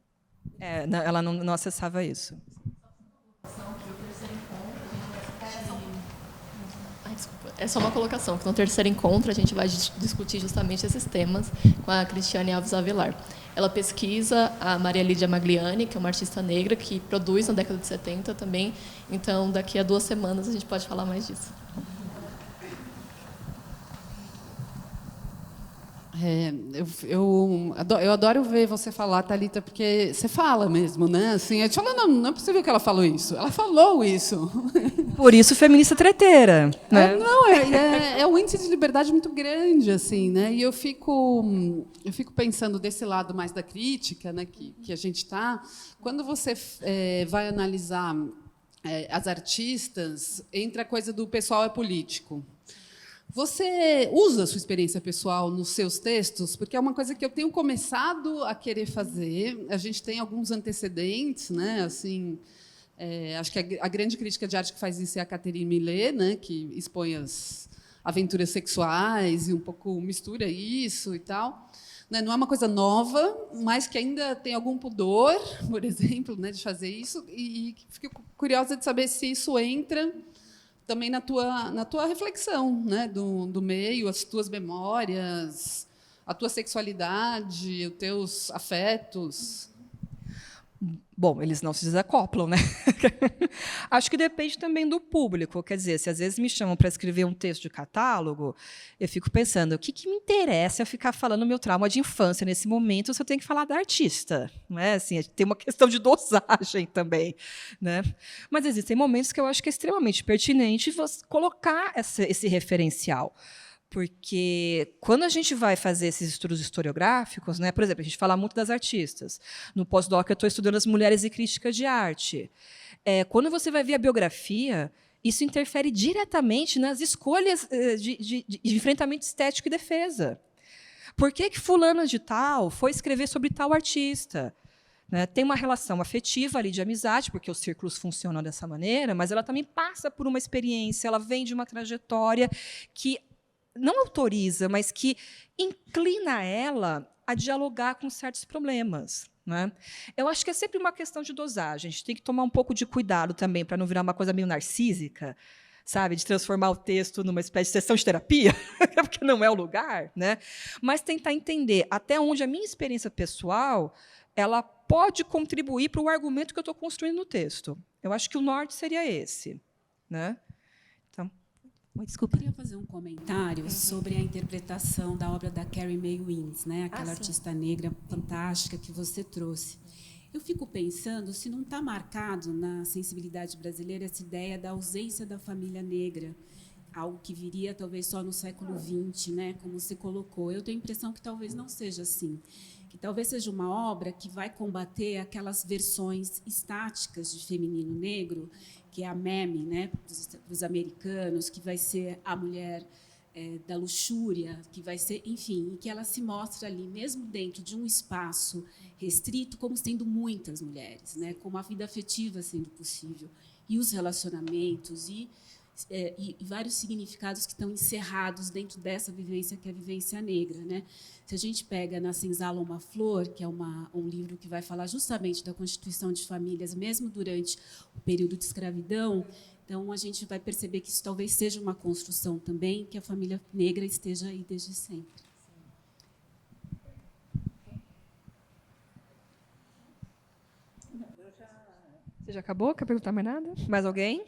Ela não acessava isso. É só uma colocação, que no terceiro encontro a gente vai discutir justamente esses temas com a Cristiane Alves Avelar. Ela pesquisa a Maria Lídia Magliani, que é uma artista negra que produz na década de 70 também, então daqui a 2 semanas a gente pode falar mais disso. Eu adoro ver você falar, Thalita, porque você fala mesmo, né? Assim, a gente fala, não é possível que ela falou isso. Ela falou isso. Por isso, feminista treteira. Né? É um índice de liberdade muito grande, assim, né? E eu fico pensando desse lado mais da crítica, né, que a gente está. Quando você vai analisar as artistas, entra a coisa do pessoal é político. Você usa a sua experiência pessoal nos seus textos? Porque é uma coisa que eu tenho começado a querer fazer. A gente tem alguns antecedentes, né? Assim, acho que a grande crítica de arte que faz isso é a Catherine Millet, né? Que expõe as aventuras sexuais e um pouco mistura isso e tal. Né? Não é uma coisa nova, mas que ainda tem algum pudor, por exemplo, né, de fazer isso. E fico curiosa de saber se isso entra também na tua reflexão, né, do meio, as tuas memórias, a tua sexualidade, os teus afetos. Bom, eles não se desacoplam, né? Acho que depende também do público. Quer dizer, se às vezes me chamam para escrever um texto de catálogo, eu fico pensando, o que me interessa eu ficar falando meu trauma de infância nesse momento se eu tenho que falar da artista? Não é? Assim, tem uma questão de dosagem também. Né? Mas existem momentos que eu acho que é extremamente pertinente você colocar esse referencial. Porque quando a gente vai fazer esses estudos historiográficos, né, por exemplo, a gente fala muito das artistas. No pós-doc, eu estou estudando as mulheres e crítica de arte. Quando você vai ver a biografia, isso interfere diretamente nas escolhas de enfrentamento estético e defesa. Por que fulana de tal foi escrever sobre tal artista? Né, tem uma relação afetiva ali de amizade, porque os círculos funcionam dessa maneira, mas ela também passa por uma experiência, ela vem de uma trajetória que não autoriza, mas que inclina ela a dialogar com certos problemas. Né? Eu acho que é sempre uma questão de dosagem. A gente tem que tomar um pouco de cuidado também para não virar uma coisa meio narcísica, sabe, de transformar o texto numa espécie de sessão de terapia, porque não é o lugar, né? Mas tentar entender até onde a minha experiência pessoal ela pode contribuir para o argumento que eu estou construindo no texto. Eu acho que o norte seria esse. Né? Então, Desculpa. Eu queria fazer um comentário sobre a interpretação da obra da Carrie Mae Weems, né? Aquela artista negra fantástica que você trouxe. Eu fico pensando se não está marcado na sensibilidade brasileira essa ideia da ausência da família negra, algo que viria talvez só no século XX, né? Como você colocou. Eu tenho a impressão que talvez não seja assim, que talvez seja uma obra que vai combater aquelas versões estáticas de feminino negro, que é a meme, né, para os americanos, que vai ser a mulher da luxúria, que vai ser, enfim, e que ela se mostra ali, mesmo dentro de um espaço restrito, como sendo muitas mulheres, né, como a vida afetiva sendo possível, e os relacionamentos, e vários significados que estão encerrados dentro dessa vivência, que é a vivência negra, né? Se a gente pega na Senzala uma Flor, que é um livro que vai falar justamente da constituição de famílias, mesmo durante o período de escravidão, então a gente vai perceber que isso talvez seja uma construção também, que a família negra esteja aí desde sempre. Você já acabou? Quer perguntar mais nada? Mais alguém?